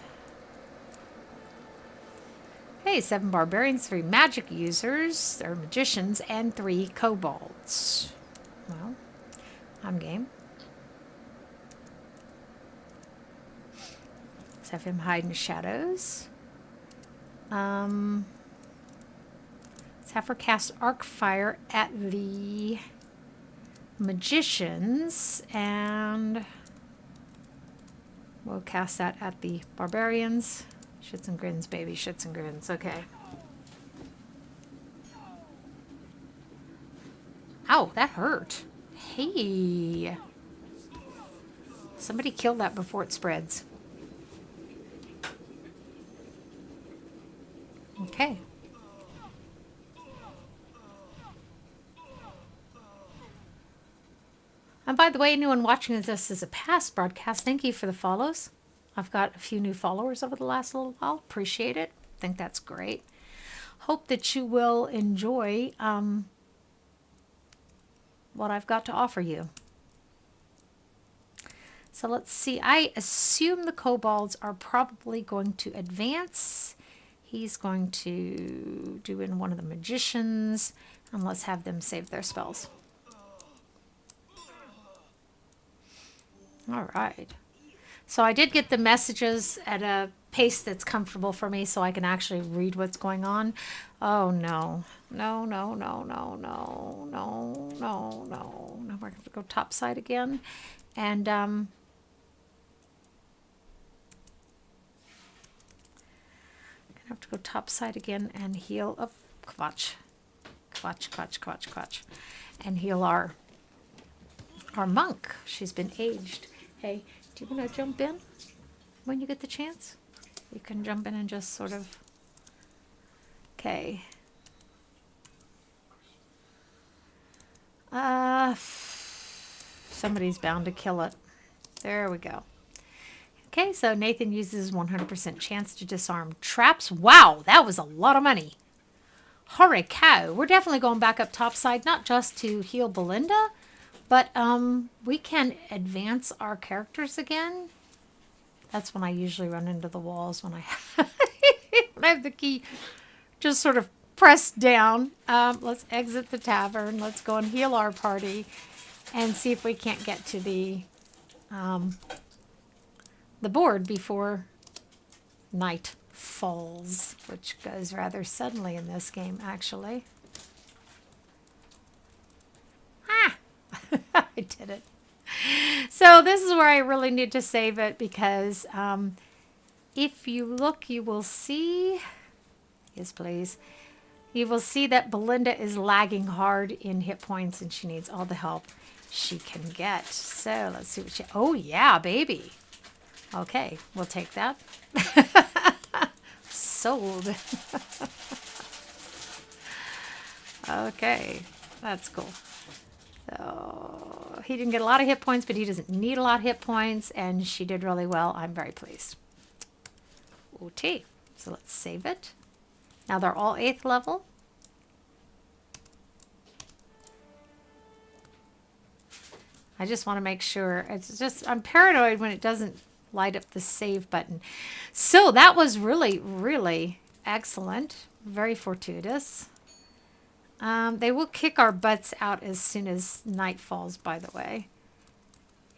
Hey, 7 barbarians, 3 magic users, or magicians, and 3 kobolds. Well, I'm game. Let's have him hide in the shadows. Let's have her cast arc fire at the magicians, and we'll cast that at the barbarians. Shits and grins, baby. Shits and grins. Okay. Ow, that hurt. Hey. Somebody kill that before it spreads. Okay. And by the way, anyone watching this as a past broadcast, thank you for the follows. I've got a few new followers over the last little while. Appreciate it. Think that's great. Hope that you will enjoy what I've got to offer you. So let's see. I assume the kobolds are probably going to advance. He's going to do in one of the magicians, and let's have them save their spells. All right. So I did get the messages at a pace that's comfortable for me so I can actually read what's going on. Oh, no. No, no, no, no, no, no, no, no. Now we're going to go topside again. And, gonna have to go topside again and heal up. Kvach. Kvach, kvach, kvach, kvach. And heal our monk. She's been aged. Hey, do you want to jump in when you get the chance? You can jump in and just sort of... Okay. Somebody's bound to kill it. There we go. Okay, so Nathan uses 100% chance to disarm traps. Wow, that was a lot of money. Holy cow. We're definitely going back up topside, not just to heal Belinda, but we can advance our characters again. That's when I usually run into the walls, when I have the key just sort of pressed down. Let's exit the tavern. Let's go and heal our party and see if we can't get to the board before night falls, which goes rather suddenly in this game, actually. Ah! I did it. So this is where I really need to save it, because if you look, you will see... Yes, please. You will see that Belinda is lagging hard in hit points, and she needs all the help she can get. So let's see what she... Oh, yeah, baby. Okay, we'll take that. Sold. Okay, that's cool. So he didn't get a lot of hit points, but he doesn't need a lot of hit points, and she did really well. I'm very pleased. OT. So let's save it. Now they're all 8th level. I just want to make sure. It's just, I'm paranoid when it doesn't light up the save button. So that was really, really excellent. Very fortuitous. They will kick our butts out as soon as night falls, by the way.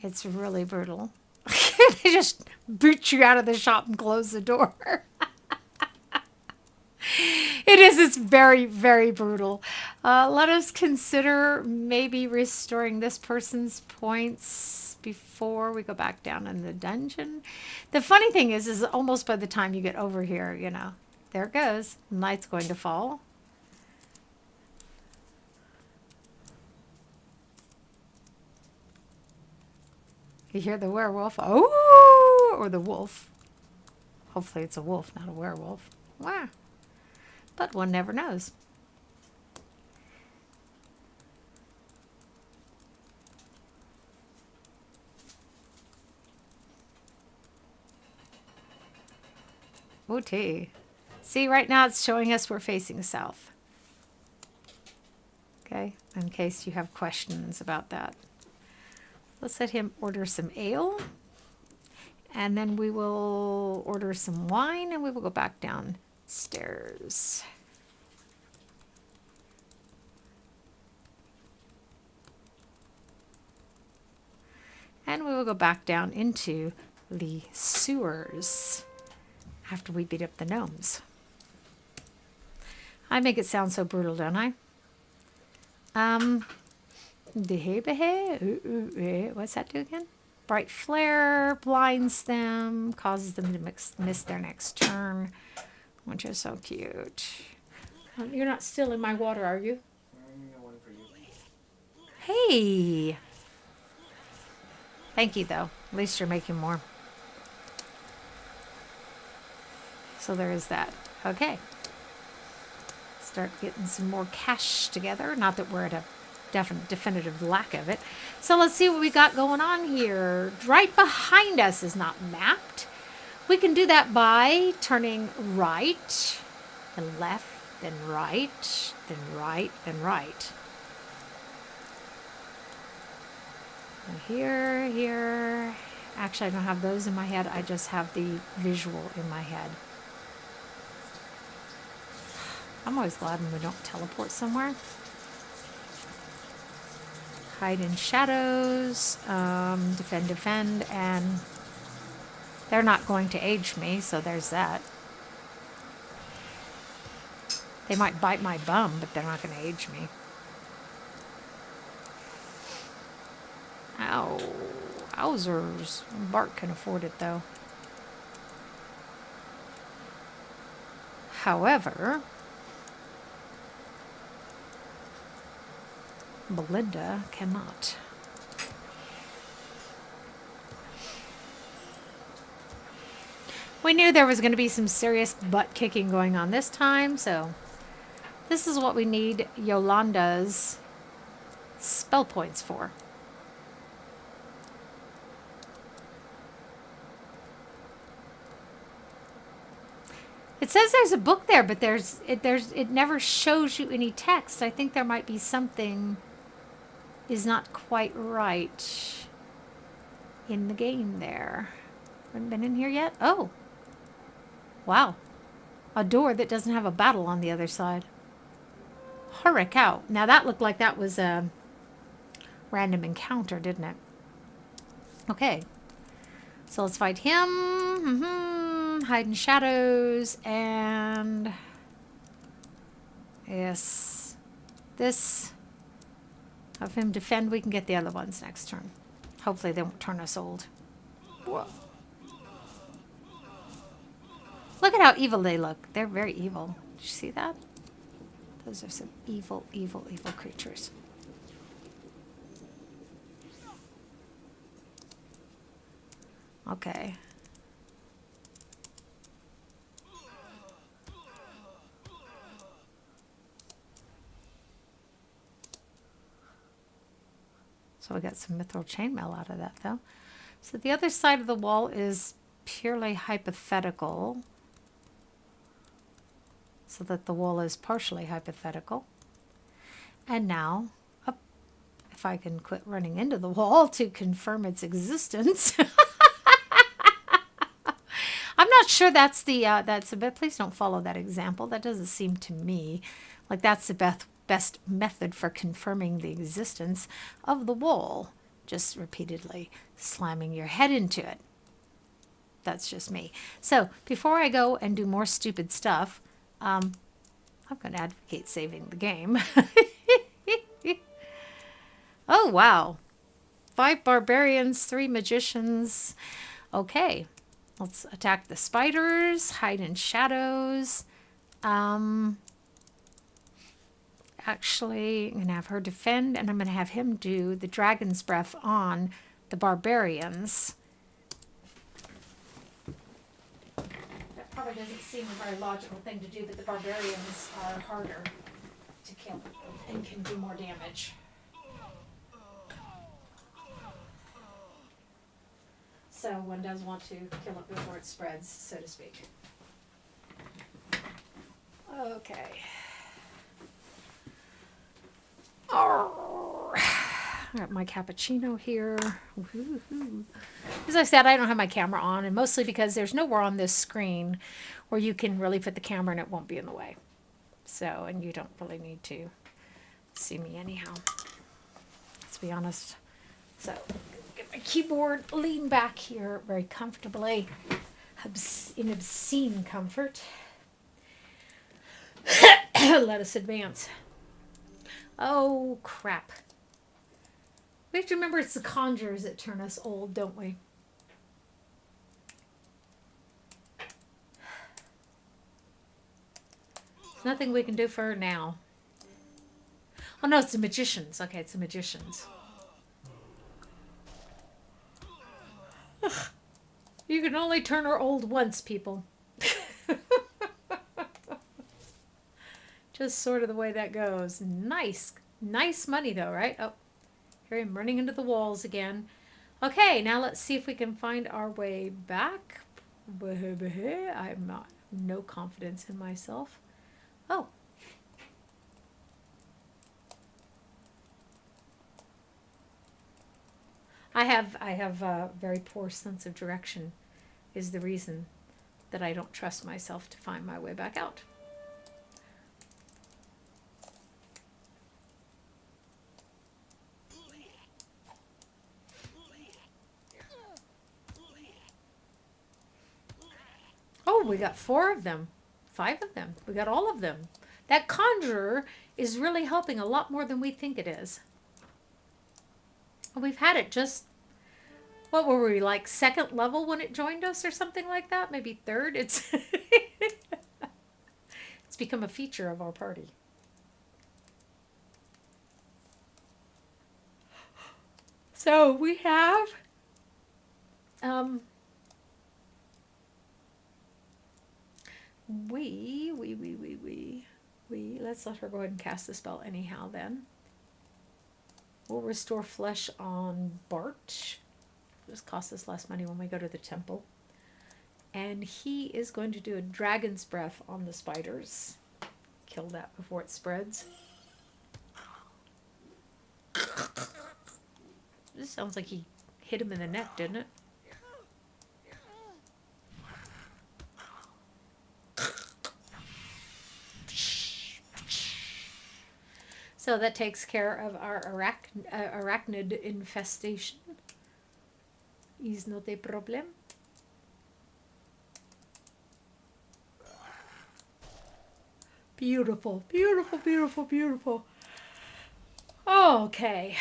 It's really brutal. They just boot you out of the shop and close the door. It is. It's very, very brutal. Let us consider maybe restoring this person's points before we go back down in the dungeon. The funny thing is almost by the time you get over here, you know, there it goes. Night's going to fall. You hear the werewolf. Oh, or the wolf. Hopefully it's a wolf, not a werewolf. Wow. But one never knows. OT. See, right now it's showing us we're facing south. Okay, in case you have questions about that. Let's let him order some ale. And then we will order some wine, and we will go back downstairs. And we will go back down into the sewers after we beat up the gnomes. I make it sound so brutal, don't I? What's that do again? Bright flare blinds them, causes them to miss their next turn, which is so cute. You're not still in my water, are you? Hey! Thank you, though. At least you're making more. So there is that. Okay. Start getting some more cash together. Not that we're at a definitive lack of it. So let's see what we got going on here. Right behind us is not mapped. We can do that by turning right, then left, then right, then right, then right. And here. Actually, I don't have those in my head. I just have the visual in my head. I'm always glad when we don't teleport somewhere. Hide in shadows, defend, and they're not going to age me, so there's that. They might bite my bum, but they're not going to age me. Ow. Wowzers. Bart can afford it, though. However, Belinda cannot. We knew there was going to be some serious butt kicking going on this time, so this is what we need Yolanda's spell points for. It says there's a book there, but it never shows you any text. I think there might be something is not quite right in the game there. Haven't been in here yet? Oh. Wow. A door that doesn't have a battle on the other side. Holy cow. Now that looked like that was a random encounter, didn't it? Okay. So let's fight him. Hide in shadows. And yes. This. Have him defend. We can get the other ones next turn. Hopefully they won't turn us old. Whoa. Look at how evil they look. They're very evil. Did you see that? Those are some evil, evil, evil creatures. Okay. So we got some mithril chainmail out of that, though. So the other side of the wall is purely hypothetical, so that the wall is partially hypothetical. And now, if I can quit running into the wall to confirm its existence. I'm not sure that's the but please don't follow that example. That doesn't seem to me like that's the best method for confirming the existence of the wall. Just repeatedly slamming your head into it. That's just me. So before I go and do more stupid stuff, I'm going to advocate saving the game. Oh, wow. 5 barbarians, 3 magicians. Okay. Let's attack the spiders, hide in shadows. Actually, I'm going to have her defend, and I'm going to have him do the dragon's breath on the barbarians. That probably doesn't seem a very logical thing to do, but the barbarians are harder to kill and can do more damage. So one does want to kill it before it spreads, so to speak. Okay. Oh, I got my cappuccino here. Woo-hoo. As I said, I don't have my camera on, and mostly because there's nowhere on this screen where you can really put the camera and it won't be in the way. So, and you don't really need to see me anyhow. Let's be honest. So, get my keyboard, lean back here very comfortably, in obscene comfort. Let us advance. Oh, crap. We have to remember it's the conjurers that turn us old, don't we? There's nothing we can do for her now. Oh, no, it's the magicians. Okay, it's the magicians. Ugh. You can only turn her old once, people. Just sort of the way that goes. Nice. Nice money, though, right? Oh, here I'm running into the walls again. Okay, now let's see if we can find our way back. I have no confidence in myself. Oh. I have a very poor sense of direction is the reason that I don't trust myself to find my way back out. Oh, we got 4 of them. 5 of them. We got all of them. That conjurer is really helping a lot more than we think it is. We've had it just, what were we, like 2nd level when it joined us or something like that? Maybe 3rd? It's it's become a feature of our party. So we have let's let her go ahead and cast the spell anyhow then. We'll restore flesh on Bart. This costs us less money when we go to the temple. And he is going to do a dragon's breath on the spiders. Kill that before it spreads. This sounds like he hit him in the neck, didn't it? So that takes care of our arachnid infestation. Is not a problem. Beautiful, beautiful, beautiful, beautiful. Okay.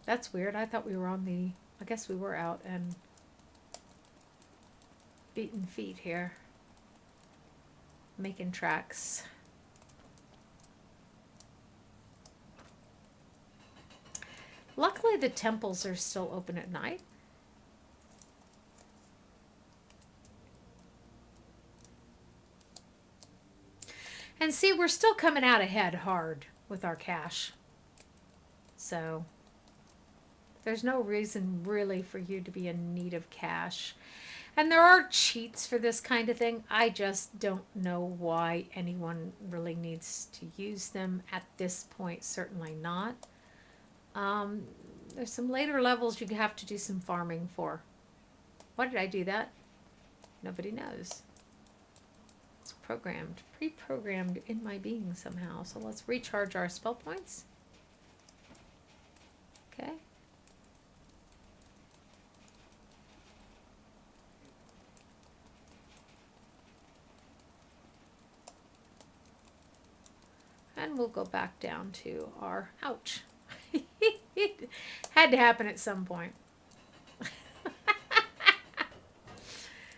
That's weird. I thought we were on the... I guess we were out and beating feet here. Making tracks. Luckily the temples are still open at night. And see, we're still coming out ahead hard with our cash. So there's no reason really for you to be in need of cash. And there are cheats for this kind of thing. I just don't know why anyone really needs to use them at this point. Certainly not. There's some later levels you have to do some farming for. Why did I do that? Nobody knows. It's programmed, pre-programmed in my being somehow. So let's recharge our spell points. Okay. And we'll go back down to our, ouch. Had to happen at some point.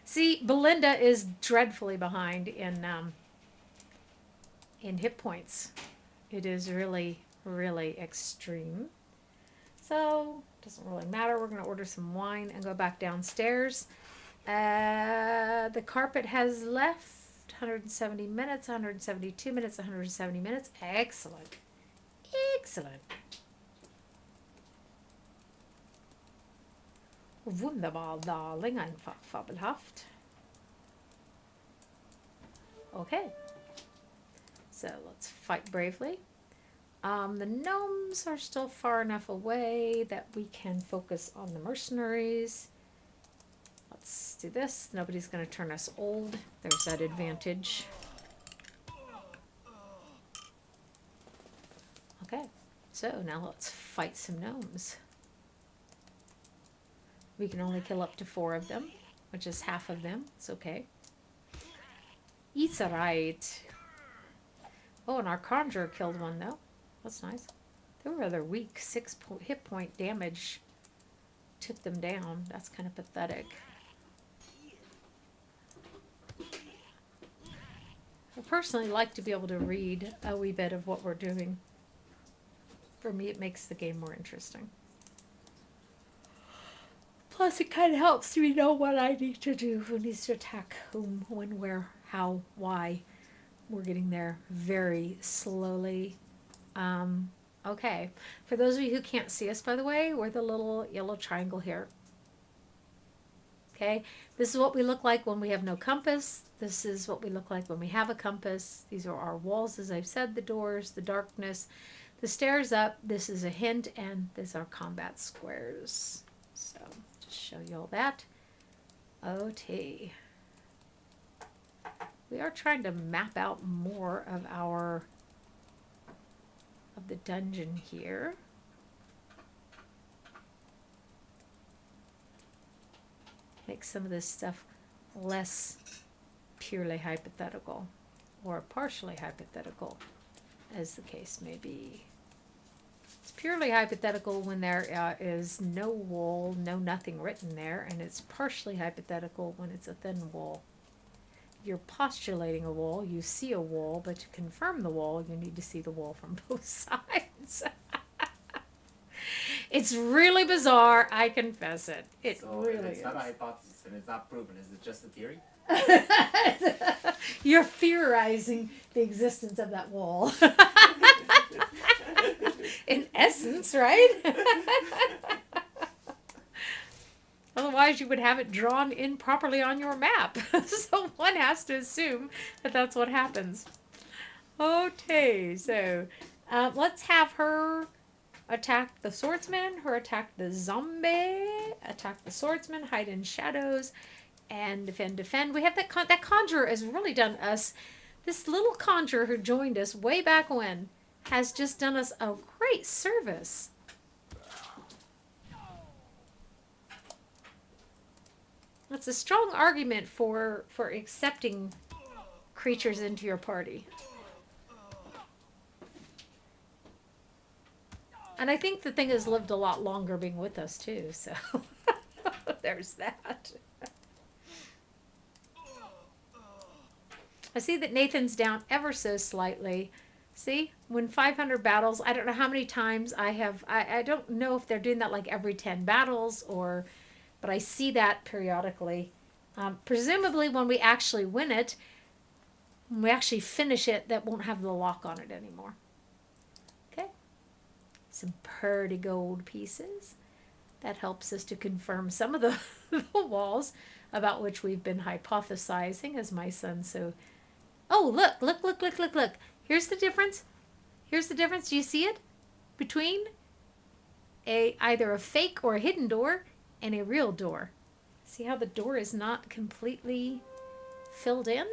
See, Belinda is dreadfully behind in hit points. It is really, really extreme. So, doesn't really matter. We're going to order some wine and go back downstairs. The carpet has left 170 minutes, 172 minutes, 170 minutes. Excellent. Excellent. Wunderbar, darling. Einfach fabelhaft. Okay. So let's fight bravely. The gnomes are still far enough away that we can focus on the mercenaries. Let's do this. Nobody's going to turn us old. There's that advantage. Okay. So now let's fight some gnomes. We can only kill up to 4 of them, which is half of them. It's okay. It's alright. Oh, and our conjurer killed one, though. That's nice. They were rather weak. 6 hit point damage took them down. That's kind of pathetic. I personally like to be able to read a wee bit of what we're doing. For me, it makes the game more interesting. Plus, it kind of helps me know what I need to do, who needs to attack whom, when, where, how, why. We're getting there very slowly. Okay. For those of you who can't see us, by the way, we're the little yellow triangle here. Okay. This is what we look like when we have no compass. This is what we look like when we have a compass. These are our walls, as I've said, the doors, the darkness, the stairs up. This is a hint, and these are combat squares. So, just show you all that. OT. We are trying to map out more of the dungeon here. make some of this stuff less purely hypothetical, or partially hypothetical, as the case may be. It's purely hypothetical when there is no wall, no nothing written there, and it's partially hypothetical when it's a thin wall. You're postulating a wall, you see a wall, but to confirm the wall, you need to see the wall from both sides. It's really bizarre, I confess it. It So really it's is. not a hypothesis and it's not proven. Is it just a theory? You're theorizing the existence of that wall. In essence, right? Otherwise, you would have it drawn in properly on your map. So one has to assume that that's what happens. Okay, so let's have her attack the swordsman, her attack the zombie, attack the swordsman, hide in shadows, and defend. We have that conjurer has really done us. This little conjurer who joined us way back when has just done us a great service. That's a strong argument for accepting creatures into your party. And I think the thing has lived a lot longer being with us too, so there's that. I see that Nathan's down ever so slightly. See, when 500 battles, I don't know how many times I don't know if they're doing that like every 10 battles but I see that periodically. Presumably when we actually win it, when we actually finish it, that won't have the lock on it anymore. Okay. Some pretty gold pieces. That helps us to confirm some of the walls about which we've been hypothesizing, as my son so... Oh, look. Here's the difference. Do you see it? Between either a fake or a hidden door and a real door. See how the door is not completely filled in?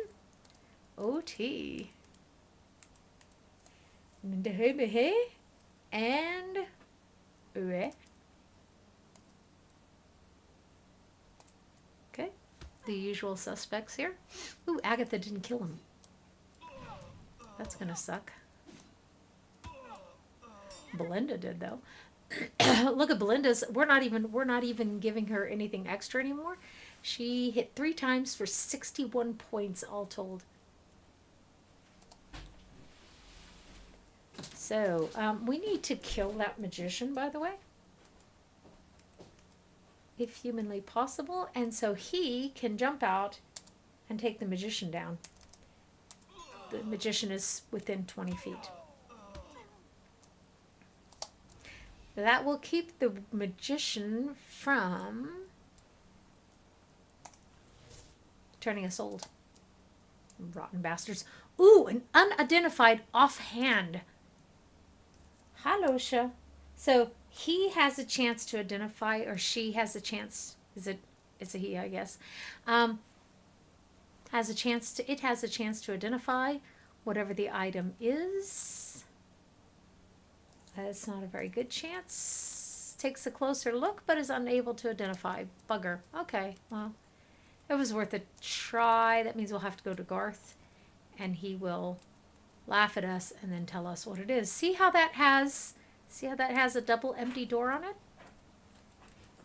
OT. And okay, the usual suspects here. Ooh, Agatha didn't kill him. That's gonna suck. Belinda did though. Look at Belinda's. We're not even giving her anything extra anymore. She hit 3 times for 61 points all told. So we need to kill that magician, by the way, if humanly possible, and so he can jump out and take the magician down. The magician is within 20 feet. That will keep the magician from turning us old. Rotten bastards. Ooh, an unidentified offhand. Hello, Sha. So he has a chance to identify, or she has a chance. It's a he, I guess. It has a chance to identify whatever the item is. It's not a very good chance. Takes a closer look, but is unable to identify. Bugger. Okay, well, it was worth a try. That means we'll have to go to Garth, and he will laugh at us and then tell us what it is. See how that has a double empty door on it?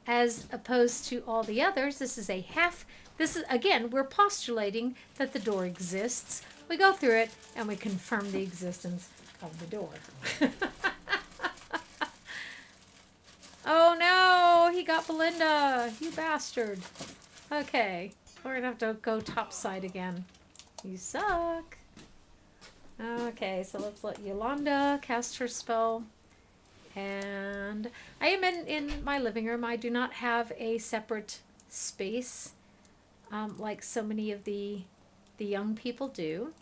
As opposed to all the others, this is again, we're postulating that the door exists. We go through it and we confirm the existence of the door. Oh no, he got Belinda, you bastard. Okay, we're gonna have to go topside again. You suck. Okay, so let's let Yolanda cast her spell. And I am in my living room. I do not have a separate space like so many of the young people do.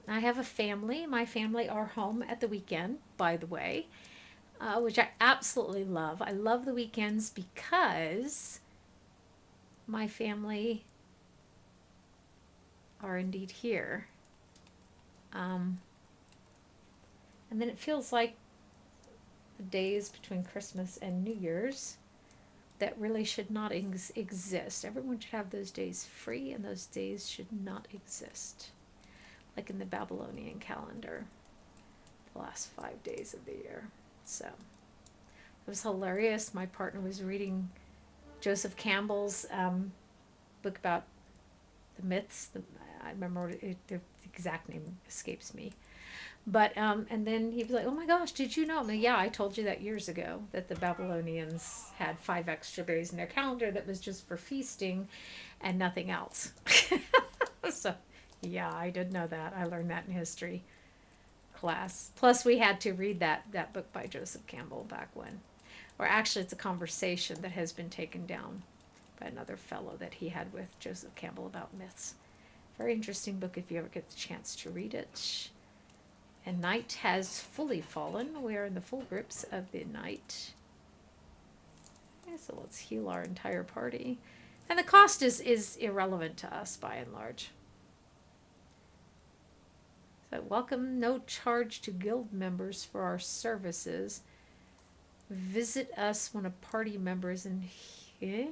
I have a family. My family are home at the weekend, by the way, which I absolutely love. I love the weekends because my family are indeed here. And then it feels like the days between Christmas and New Year's that really should not exist. Everyone should have those days free, and those days should not exist. Like in the Babylonian calendar, the last 5 days of the year. So it was hilarious. My partner was reading Joseph Campbell's book about the myths. I remember the exact name escapes me. But, and then he was like, oh my gosh, did you know? I'm like, yeah, I told you that years ago, that the Babylonians had 5 extra days in their calendar that was just for feasting and nothing else. So, yeah, I did know that. I learned that in history class. Plus, we had to read that book by Joseph Campbell back when. Or actually, it's a conversation that has been taken down by another fellow that he had with Joseph Campbell about myths. Very interesting book if you ever get the chance to read it. And night has fully fallen. We are in the full grips of the night. Okay, so let's heal our entire party. And the cost is irrelevant to us by and large. So welcome, no charge to guild members for our services. Visit us when a party member is in here.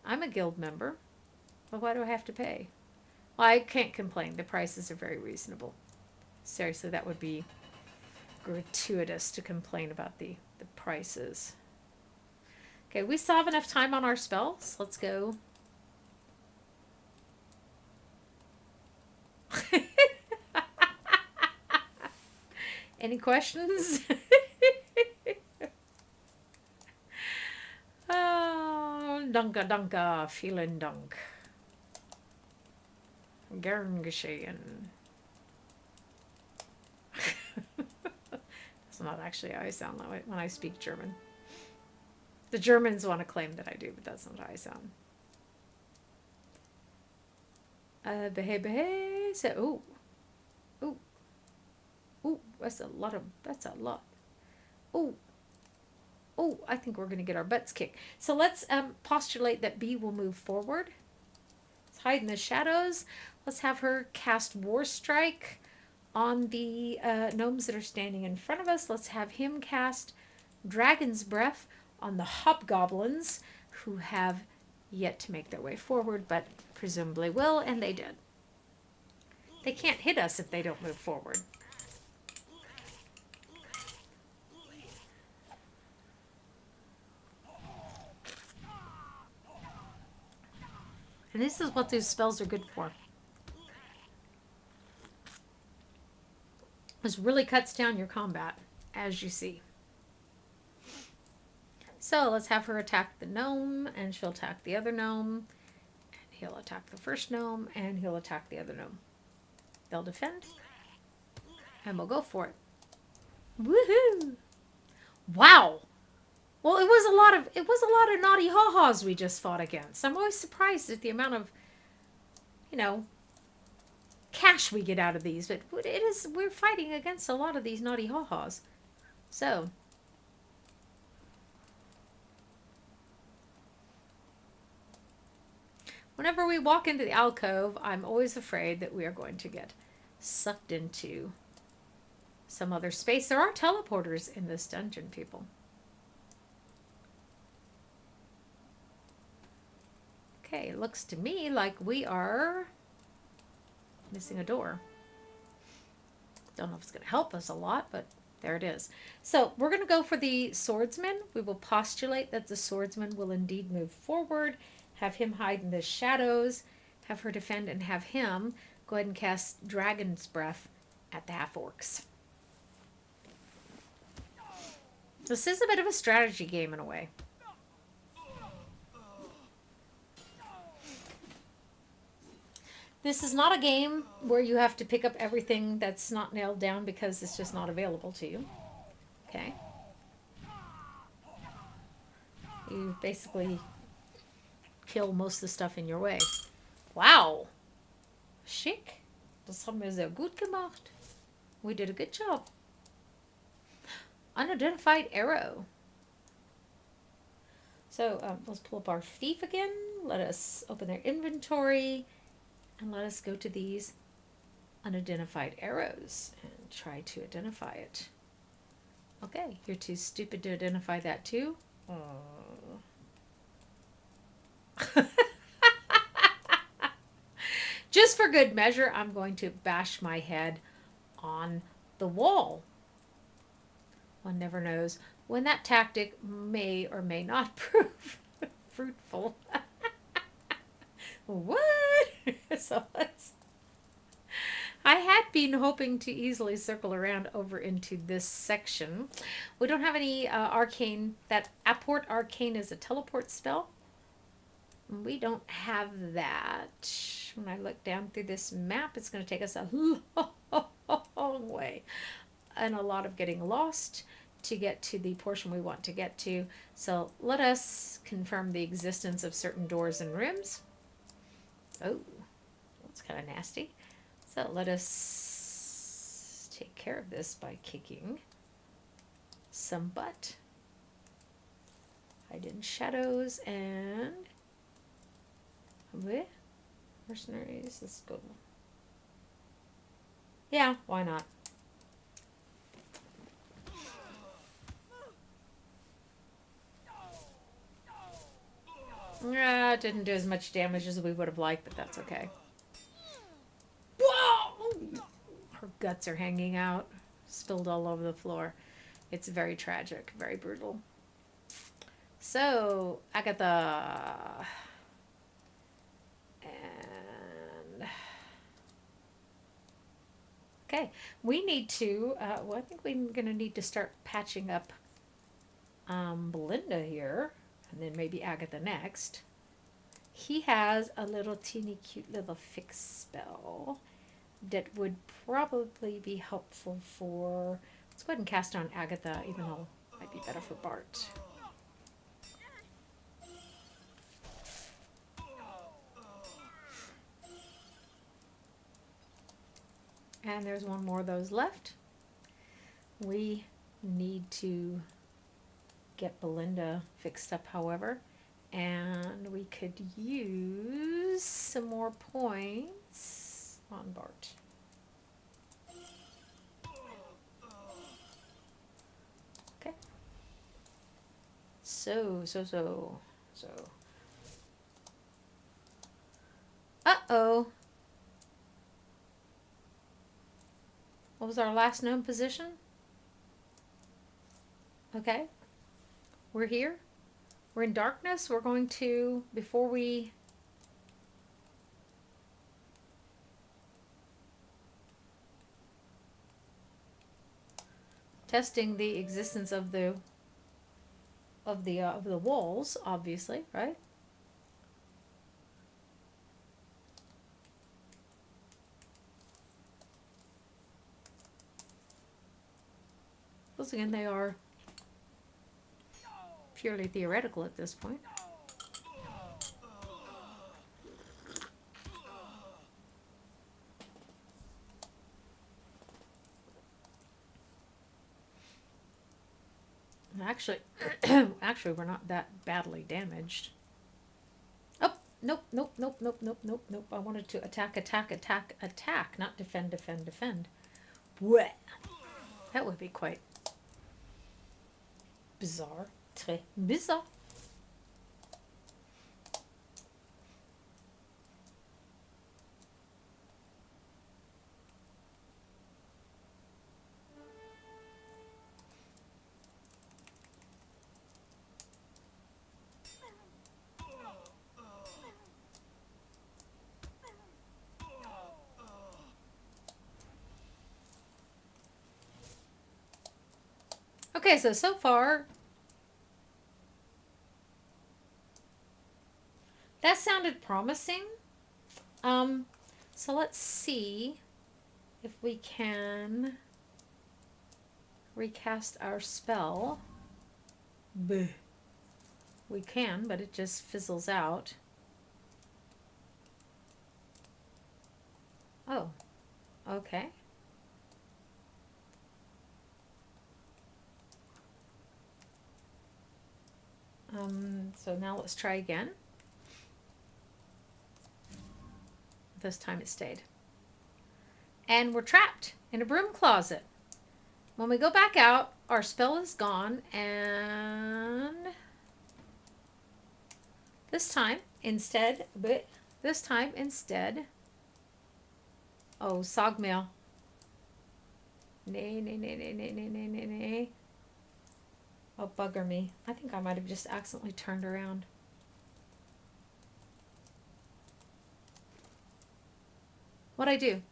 I'm a guild member. Well, why do I have to pay? Well, I can't complain. The prices are very reasonable. Seriously, that would be gratuitous to complain about the prices. Okay, we still have enough time on our spells. Let's go. Any questions? Oh, danke, danke, vielen Dank. Gern geschehen. That's not actually how I sound when I speak German. The Germans want to claim that I do, but that's not how I sound. Behe, behe. So, ooh, that's a lot. Oh, I think we're going to get our butts kicked. So let's postulate that B will move forward. Let's hide in the shadows. Let's have her cast War Strike on the gnomes that are standing in front of us. Let's have him cast Dragon's Breath on the hobgoblins who have yet to make their way forward, but presumably will, and they did. They can't hit us if they don't move forward. And this is what these spells are good for. This really cuts down your combat, as you see. So let's have her attack the gnome, and she'll attack the other gnome. And he'll attack the first gnome, and he'll attack the other gnome. They'll defend, and we'll go for it. Woohoo! Wow! Well, it was a lot of naughty ha-has we just fought against. I'm always surprised at the amount of, cash we get out of these. But we're fighting against a lot of these naughty ha-has. So, whenever we walk into the alcove, I'm always afraid that we are going to get sucked into some other space. There are teleporters in this dungeon, people. Okay, it looks to me like we are missing a door. Don't know if it's going to help us a lot, but there it is. So we're going to go for the swordsman. We will postulate that the swordsman will indeed move forward, have him hide in the shadows, have her defend, and have him go ahead and cast Dragon's Breath at the half-orcs. This is a bit of a strategy game in a way. This is not a game where you have to pick up everything that's not nailed down because it's just not available to you. Okay. You basically kill most of the stuff in your way. Wow. Schick. Das haben wir sehr gut gemacht. We did a good job. Unidentified arrow. So let's pull up our thief again. Let us open their inventory. And let us go to these unidentified arrows and try to identify it. Okay, you're too stupid to identify that too? Just for good measure, I'm going to bash my head on the wall. One never knows when that tactic may or may not prove fruitful. What? So let's. I had been hoping to easily circle around over into this section. We don't have any arcane. That apport arcane is a teleport spell. We don't have that. When I look down through this map, it's going to take us a long way and a lot of getting lost to get to the portion we want to get to. So let us confirm the existence of certain doors and rooms. Oh, that's kind of nasty. So let us take care of this by kicking some butt. Hide in shadows and mercenaries. Let's go. Yeah, why not? It didn't do as much damage as we would have liked, but that's okay. Whoa! Her guts are hanging out, spilled all over the floor. It's very tragic, very brutal. So, Agatha. And. Okay, we need to, well, I think we're going to need to start patching up Belinda here, and then maybe Agatha next. He has a little teeny cute little fix spell that would probably be helpful for, let's go ahead and cast on Agatha, even though it might be better for Bart. And there's one more of those left. We need to get Belinda fixed up, however, and we could use some more points on Bart. Okay. So. Uh-oh. What was our last known position? Okay. We're here. We're in darkness. We're going to, before we... testing the existence of the walls, obviously, right? Once again, they are purely theoretical at this point. Actually, we're not that badly damaged. Oh, nope. I wanted to attack, not defend. Blech. That would be quite bizarre. Très bizarre. Okay, so far, that sounded promising. So let's see if we can recast our spell. Bleh. We can, but it just fizzles out. Oh, okay. So now let's try again. This time it stayed. And we're trapped in a broom closet. When we go back out, our spell is gone, and this time instead, but this time instead. Oh, Sogmail. Nay, nay, nay, nay, nay, nay, nay, nay, nay. Oh, bugger me. I think I might have just accidentally turned around. What'd I do?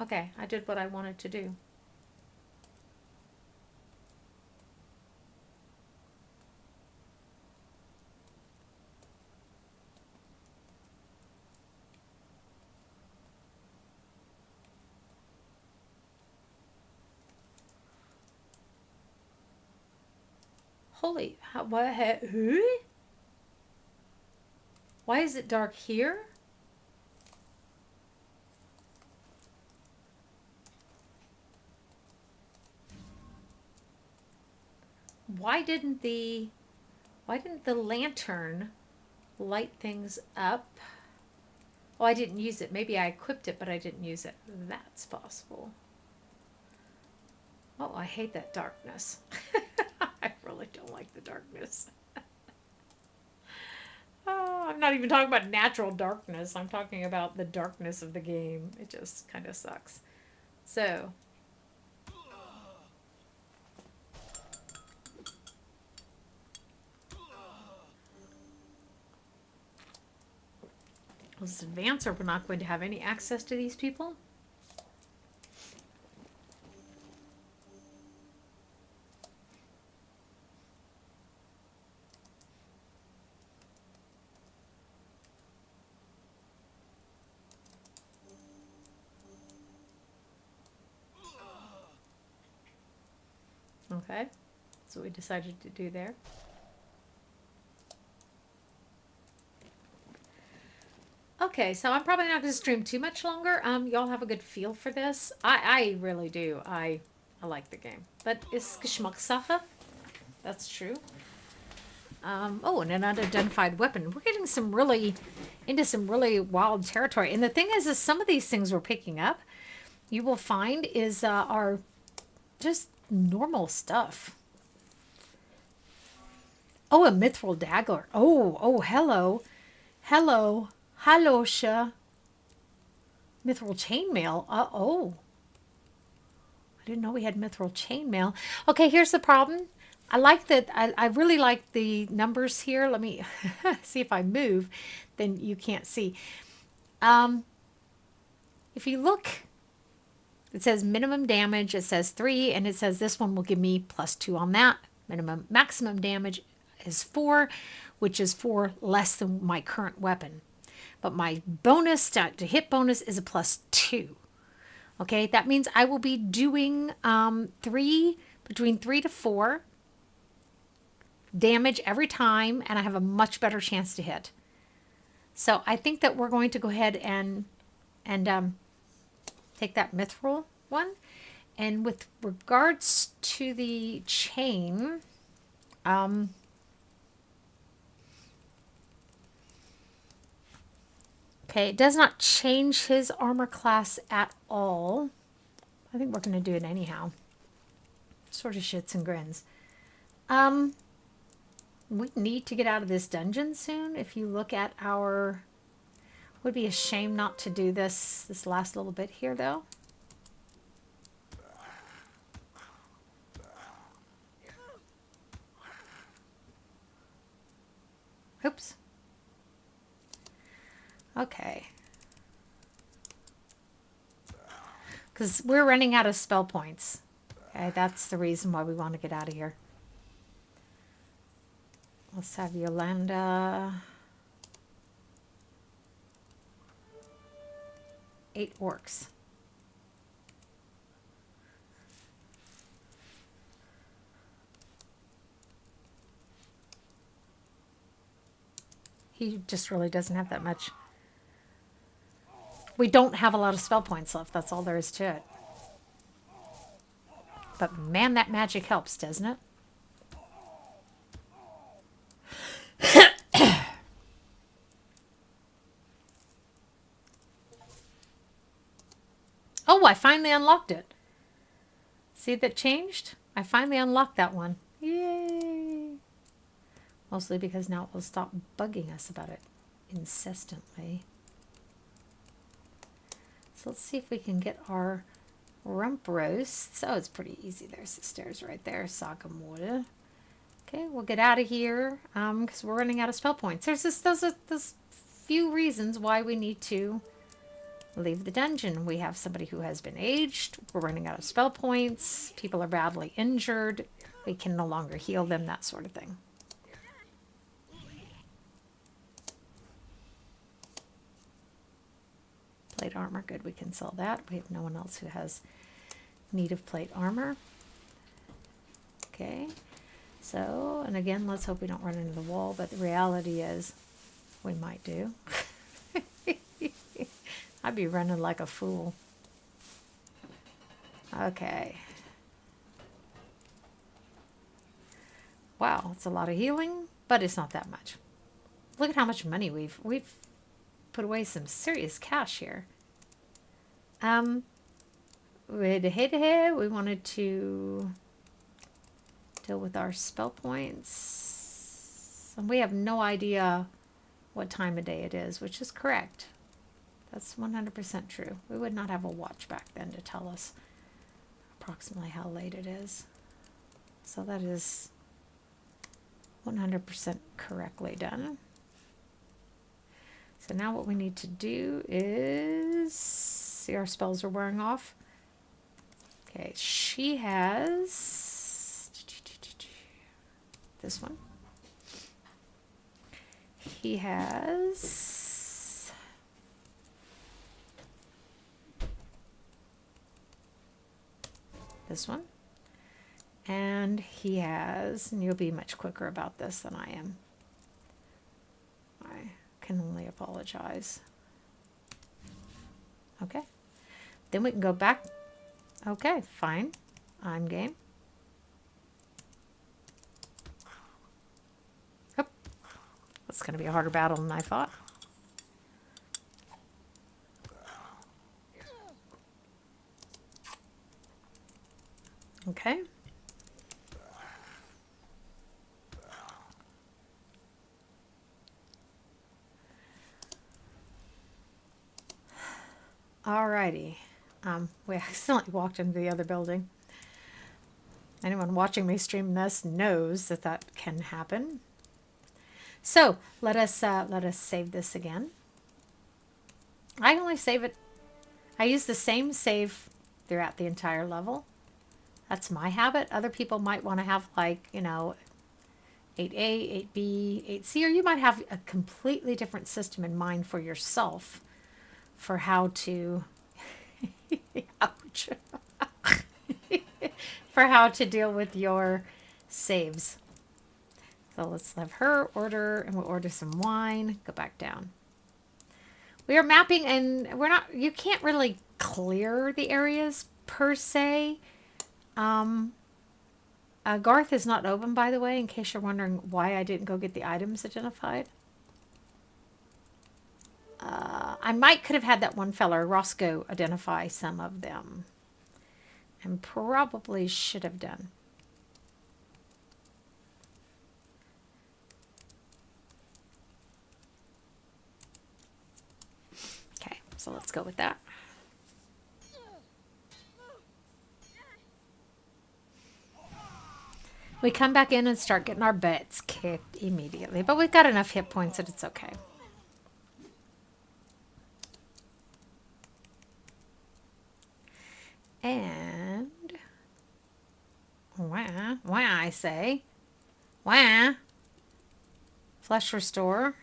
Okay, I did what I wanted to do. Holy, what? Who? Why is it dark here? Why didn't the lantern light things up? Oh, I didn't use it. Maybe I equipped it, but I didn't use it. That's possible. Oh, I hate that darkness. I really don't like the darkness. Oh, I'm not even talking about natural darkness. I'm talking about the darkness of the game. It just kind of sucks. So, let's advance, or we're not going to have any access to these people. Okay, that's what we decided to do there. Okay, so I'm probably not going to stream too much longer. Y'all have a good feel for this. I really do. I like the game, but it's Geschmackssache. That's true. Oh, and an unidentified weapon. We're getting into some really wild territory. And the thing is some of these things we're picking up, you will find are just normal stuff. Oh, a mithril dagger. Oh, hello. Hallosha. Mithril chainmail. Oh. I didn't know we had mithril chainmail. Okay, here's the problem. I like that. I really like the numbers here. Let me see if I move, then you can't see. If you look, it says minimum damage. It says 3, and it says this one will give me +2 on that. Maximum damage is 4, which is 4 less than my current weapon. But my bonus to hit bonus is a +2. Okay, that means I will be doing between 3 to 4 damage every time, and I have a much better chance to hit. So I think that we're going to go ahead and take that mithril one. And with regards to the chain, okay, it does not change his armor class at all. I think we're going to do it anyhow. Sort of shits and grins. We need to get out of this dungeon soon. If you look at our... Would be a shame not to do this last little bit here, though. Oops. Okay. Because we're running out of spell points. Okay, that's the reason why we want to get out of here. Let's have Yolanda. 8 orcs. He just really doesn't have that much. We don't have a lot of spell points left. That's all there is to it. But man, that magic helps, doesn't it? Oh, I finally unlocked it. See that changed? I finally unlocked that one. Yay. Mostly because now it will stop bugging us about it incessantly. So let's see if we can get our rump roasts. Oh, it's pretty easy. There's the stairs right there. Sagamore. Okay, we'll get out of here because we're running out of spell points. There's few reasons why we need to leave the dungeon. We have somebody who has been aged. We're running out of spell points. People are badly injured. We can no longer heal them, that sort of thing. Plate armor, good. We can sell that. We have no one else who has need of plate armor. Okay. So, and again, let's hope we don't run into the wall, but the reality is we might do. I'd be running like a fool. Okay. Wow, it's a lot of healing, but it's not that much. Look at how much money we've put away, some serious cash here. We wanted to deal with our spell points. And we have no idea what time of day it is, which is correct. That's 100% true. We would not have a watch back then to tell us approximately how late it is. So that is 100% correctly done. So now what we need to do is see our spells are wearing off. Okay, she has this one. He has this one. And he has, and you'll be much quicker about this than I am. I can only apologize. Okay. Then we can go back. Okay, fine. I'm game. Oh, that's going to be a harder battle than I thought. Okay. Alrighty. We accidentally walked into the other building. Anyone watching me stream this knows that that can happen. So let us save this again. I only save it. I use the same save throughout the entire level. That's my habit. Other people might want to have, like, you know, 8A, 8B, 8C, or you might have a completely different system in mind for yourself for how to ouch, for how to deal with your saves. So let's have her order, and we'll order some wine. Go back down. We are mapping, and we're not, you can't really clear the areas per se. Garth is not open, by the way, in case you're wondering why I didn't go get the items identified. I could have had that one feller, Roscoe, identify some of them. And probably should have done. Okay, so let's go with that. We come back in and start getting our butts kicked immediately. But we've got enough hit points that it's okay. And wah, I say. Wah. Flesh restore.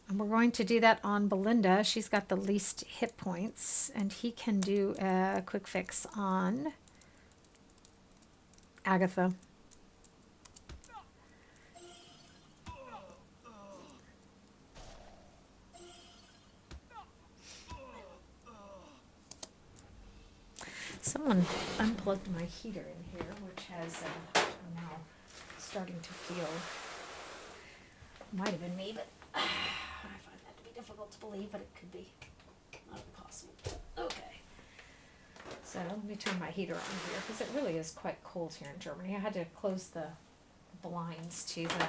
And we're going to do that on Belinda. She's got the least hit points. And he can do a quick fix on Agatha. Someone unplugged my heater in here, which has I'm now starting to feel, might have been me, but I find that to be difficult to believe, but it could be not impossible. Okay. So let me turn my heater on here, because it really is quite cold here in Germany. I had to close the blinds to the...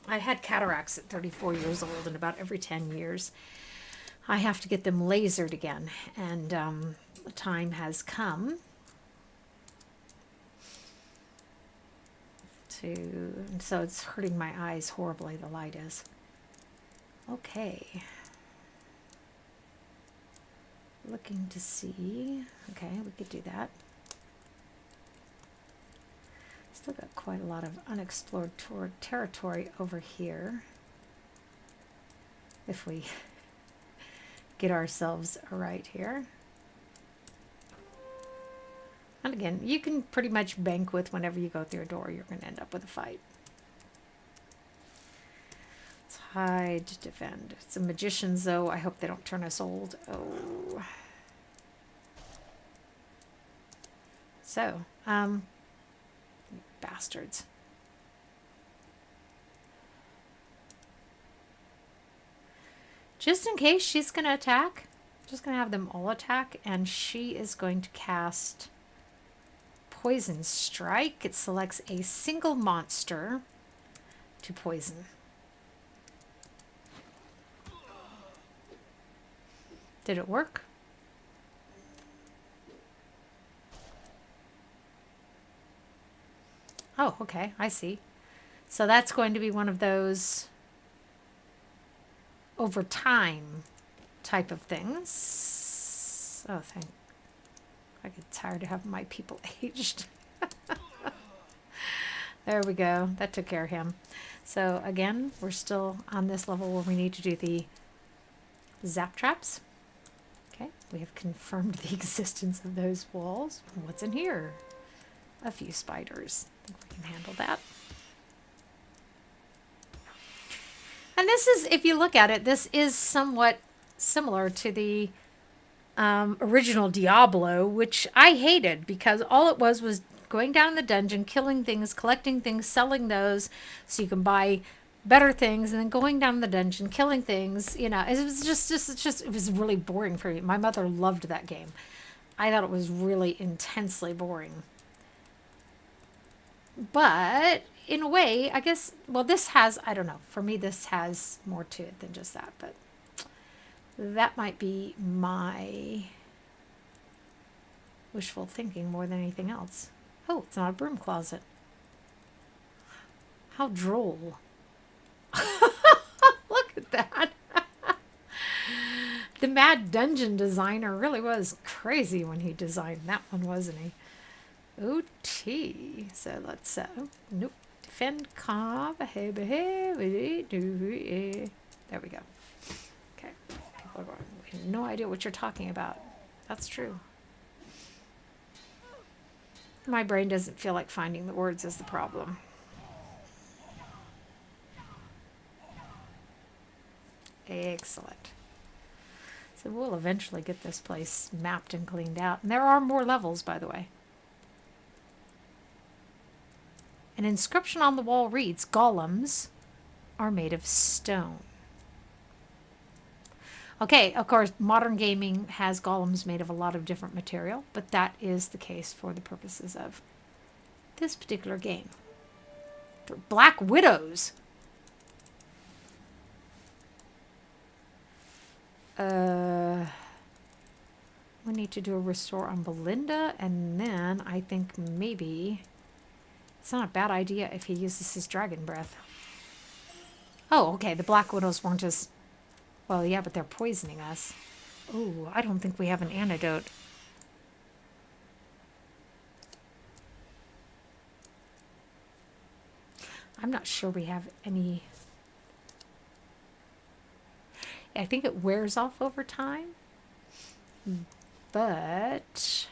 I had cataracts at 34 years old, and about every 10 years I have to get them lasered again. And the time has come to... And so it's hurting my eyes horribly, the light is. Okay. Looking to see... Okay, we could do that. Still got quite a lot of unexplored territory over here. If we get ourselves right here. And again, you can pretty much bank with whenever you go through a door, you're going to end up with a fight. Let's hide, defend. Some magicians, though. I hope they don't turn us old. Oh. So, bastards. Just in case she's going to attack, just going to have them all attack, and she is going to cast Poison Strike. It selects a single monster to poison. Did it work? Oh, okay, I see. So that's going to be one of those over time type of things. Oh, I get tired of having my people aged. There we go. That took care of him. So again, we're still on this level where we need to do the zap traps. Okay, we have confirmed the existence of those walls. What's in here? A few spiders. I think we can handle that. And this is, if you look at it, this is somewhat similar to the original Diablo, which I hated because all it was going down in the dungeon, killing things, collecting things, selling those so you can buy better things, and then going down the dungeon, killing things. You know, it was just it was really boring for me. My mother loved that game. I thought it was really intensely boring. But in a way, I guess, well, this has, I don't know, for me this has more to it than just that, but that might be my wishful thinking more than anything else. Oh, it's not a broom closet. How droll. Look at that. The Mad Dungeon designer really was crazy when he designed that one, wasn't he? OT. So let's, nope. Defend, calm, there we go. Okay. People are going, we have no idea what you're talking about. That's true. My brain doesn't feel like finding the words is the problem. Excellent. So we'll eventually get this place mapped and cleaned out. And there are more levels, by the way. An inscription on the wall reads, golems are made of stone. Okay, of course, modern gaming has golems made of a lot of different material, but that is the case for the purposes of this particular game. They're Black Widows. We need to do a restore on Belinda, and then I think maybe it's not a bad idea if he uses his dragon breath. Oh, okay, the Black Widows weren't as... Well, yeah, but they're poisoning us. Oh, I don't think we have an antidote. I'm not sure we have any... I think it wears off over time. But...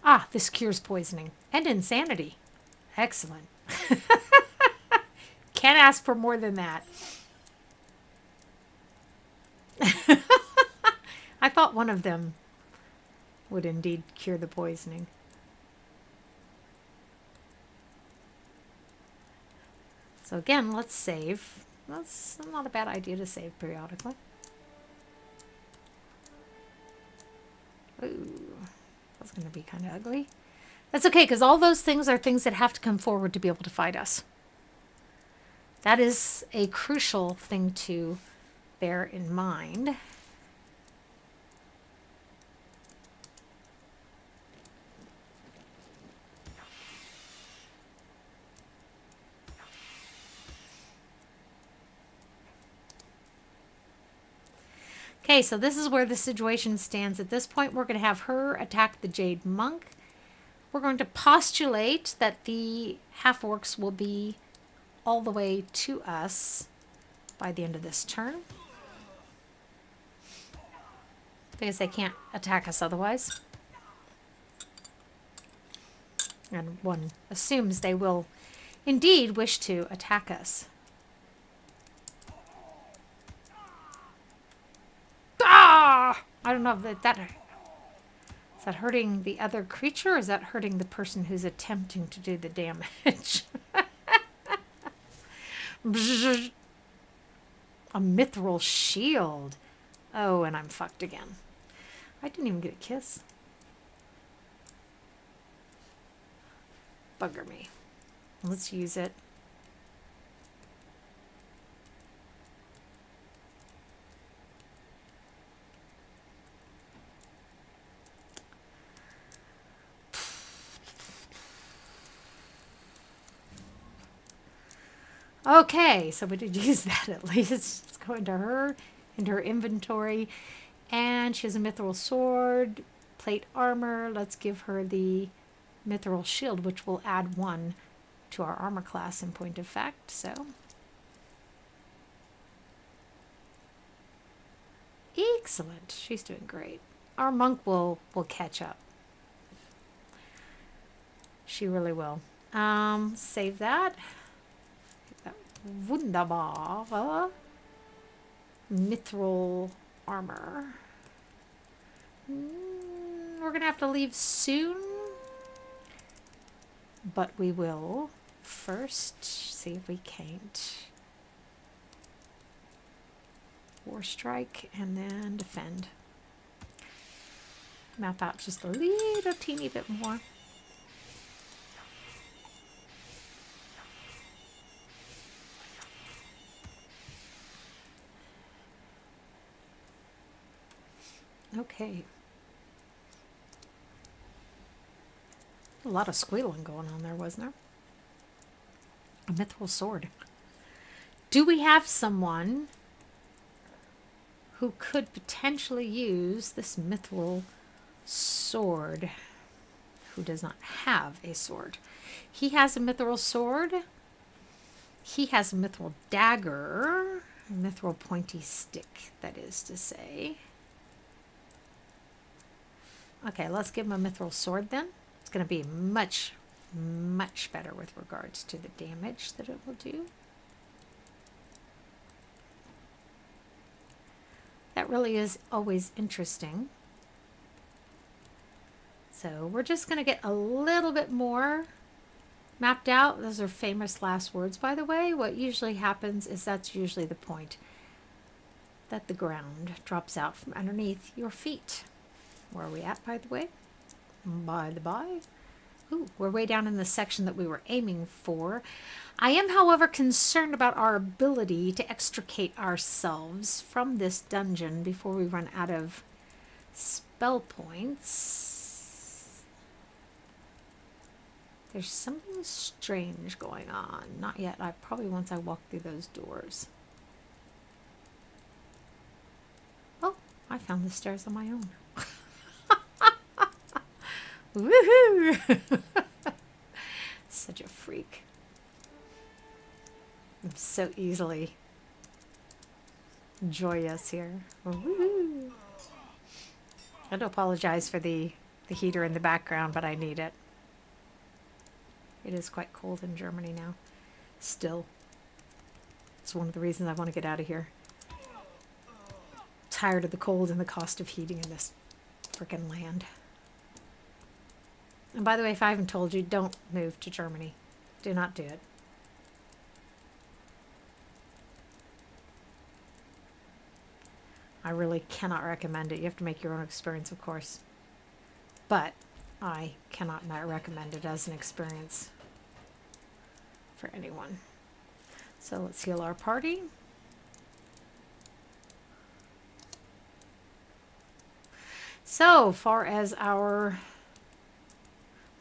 Ah, this cures poisoning and insanity. Excellent. Can't ask for more than that. I thought one of them would indeed cure the poisoning. So again, let's save. That's not a bad idea to save periodically. Ooh, I was going to be kind of ugly. That's okay, because all those things are things that have to come forward to be able to fight us. That is a crucial thing to bear in mind. Okay, so this is where the situation stands. At this point, we're going to have her attack the Jade Monk. We're going to postulate that the half-orcs will be all the way to us by the end of this turn, because they can't attack us otherwise. And one assumes they will indeed wish to attack us. Ah! I don't know if that is that hurting the other creature, or is that hurting the person who's attempting to do the damage? A mithril shield. Oh, and I'm fucked again. I didn't even get a kiss. Bugger me. Let's use it. Okay, so we did use that at least. Let's go into her inventory. And she has a mithril sword, plate armor. Let's give her the mithril shield, which will add 1 to our armor class in point of fact. So excellent. She's doing great. Our monk will catch up. She really will. Save that. Wunderbar. Mithril armor. We're going to have to leave soon. But we will first see if we can't. War strike and then defend. Map out just a little teeny bit more. Okay. A lot of squealing going on there, wasn't there? A mithril sword. Do we have someone who could potentially use this mithril sword who does not have a sword? He has a mithril sword. He has a mithril dagger. A mithril pointy stick, that is to say. Okay, let's give him a mithril sword then. It's going to be much, much better with regards to the damage that it will do. That really is always interesting. So we're just going to get a little bit more mapped out. Those are famous last words, by the way. What usually happens is that's usually the point that the ground drops out from underneath your feet. Where are we at, by the way? By the by. Ooh, we're way down in the section that we were aiming for. I am, however, concerned about our ability to extricate ourselves from this dungeon before we run out of spell points. There's something strange going on. Not yet. Probably once I walk through those doors. Oh, I found the stairs on my own. Woohoo! Such a freak. I'm so easily joyous here. Woohoo! I have to apologize for the heater in the background, but I need it. It is quite cold in Germany now. Still. It's one of the reasons I want to get out of here. Tired of the cold and the cost of heating in this frickin' land. And by the way, if I haven't told you, don't move to Germany. Do not do it. I really cannot recommend it. You have to make your own experience, of course. But I cannot not recommend it as an experience for anyone. So let's heal our party. So far as our...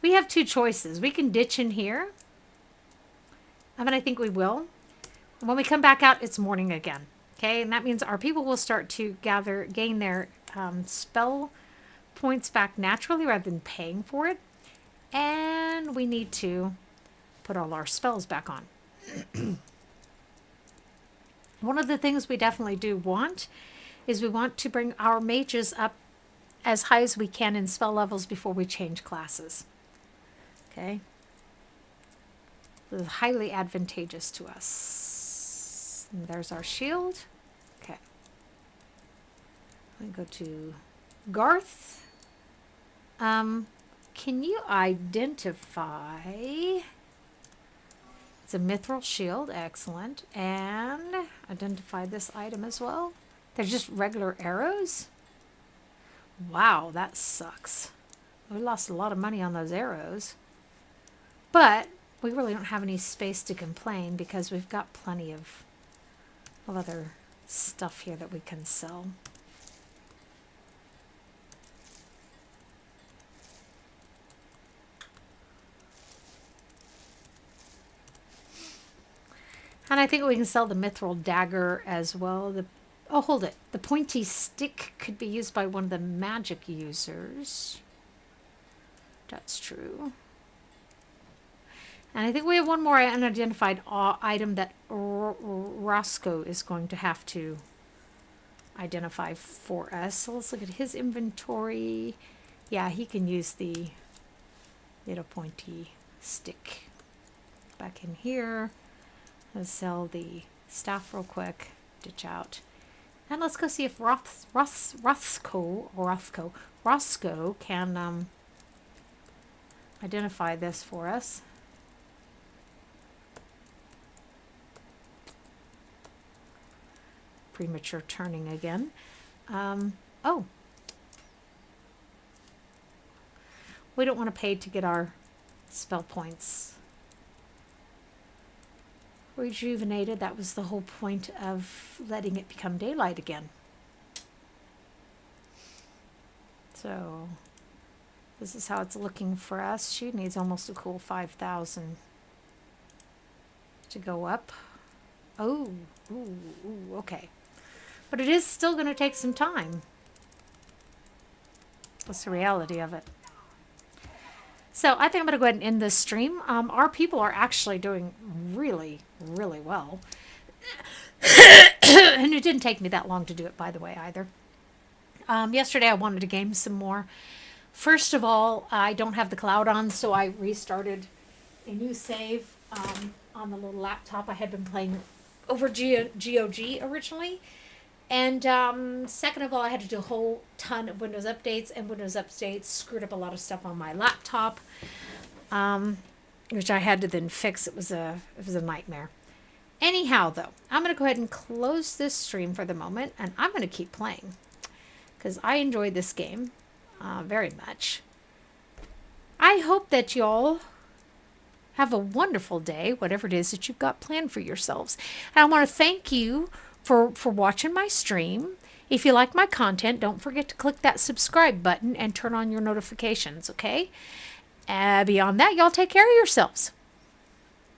We have two choices. We can ditch in here. I mean, I think we will. And when we come back out, it's morning again. Okay, and that means our people will start to gain their spell points back naturally rather than paying for it. And we need to put all our spells back on. One of the things we definitely do want is we want to bring our mages up as high as we can in spell levels before we change classes. Okay? This is highly advantageous to us. And there's our shield. Okay. I'm going to go to Garth. Can you identify... It's a mithril shield. Excellent. And identify this item as well. They're just regular arrows? Wow, that sucks. We lost a lot of money on those arrows. But we really don't have any space to complain because we've got plenty of other stuff here that we can sell. And I think we can sell the mithril dagger as well. Oh, hold it. The pointy stick could be used by one of the magic users. That's true. And I think we have one more unidentified item that Roscoe is going to have to identify for us. So let's look at his inventory. Yeah, he can use the little pointy stick. Back in here. Let's sell the staff real quick. Ditch out. And let's go see if Roscoe can identify this for us. Premature turning again. Oh. We don't want to pay to get our spell points rejuvenated. That was the whole point of letting it become daylight again. So this is how it's looking for us. She needs almost a cool 5,000 to go up. Oh, ooh, okay. But it is still going to take some time. That's the reality of it. So I think I'm going to go ahead and end this stream. Our people are actually doing really, really well. And it didn't take me that long to do it, by the way, either. Yesterday I wanted to game some more. First of all, I don't have the cloud on, so I restarted a new save on the little laptop. I had been playing over GOG originally. And second of all, I had to do a whole ton of Windows updates, and Windows updates screwed up a lot of stuff on my laptop, which I had to then fix. It was a nightmare. Anyhow, though, I'm going to go ahead and close this stream for the moment, and I'm going to keep playing because I enjoyed this game very much. I hope that y'all have a wonderful day, whatever it is that you've got planned for yourselves. And I want to thank you for watching my stream. If you like my content, don't forget to click that subscribe button and turn on your notifications, okay? Beyond that, y'all take care of yourselves.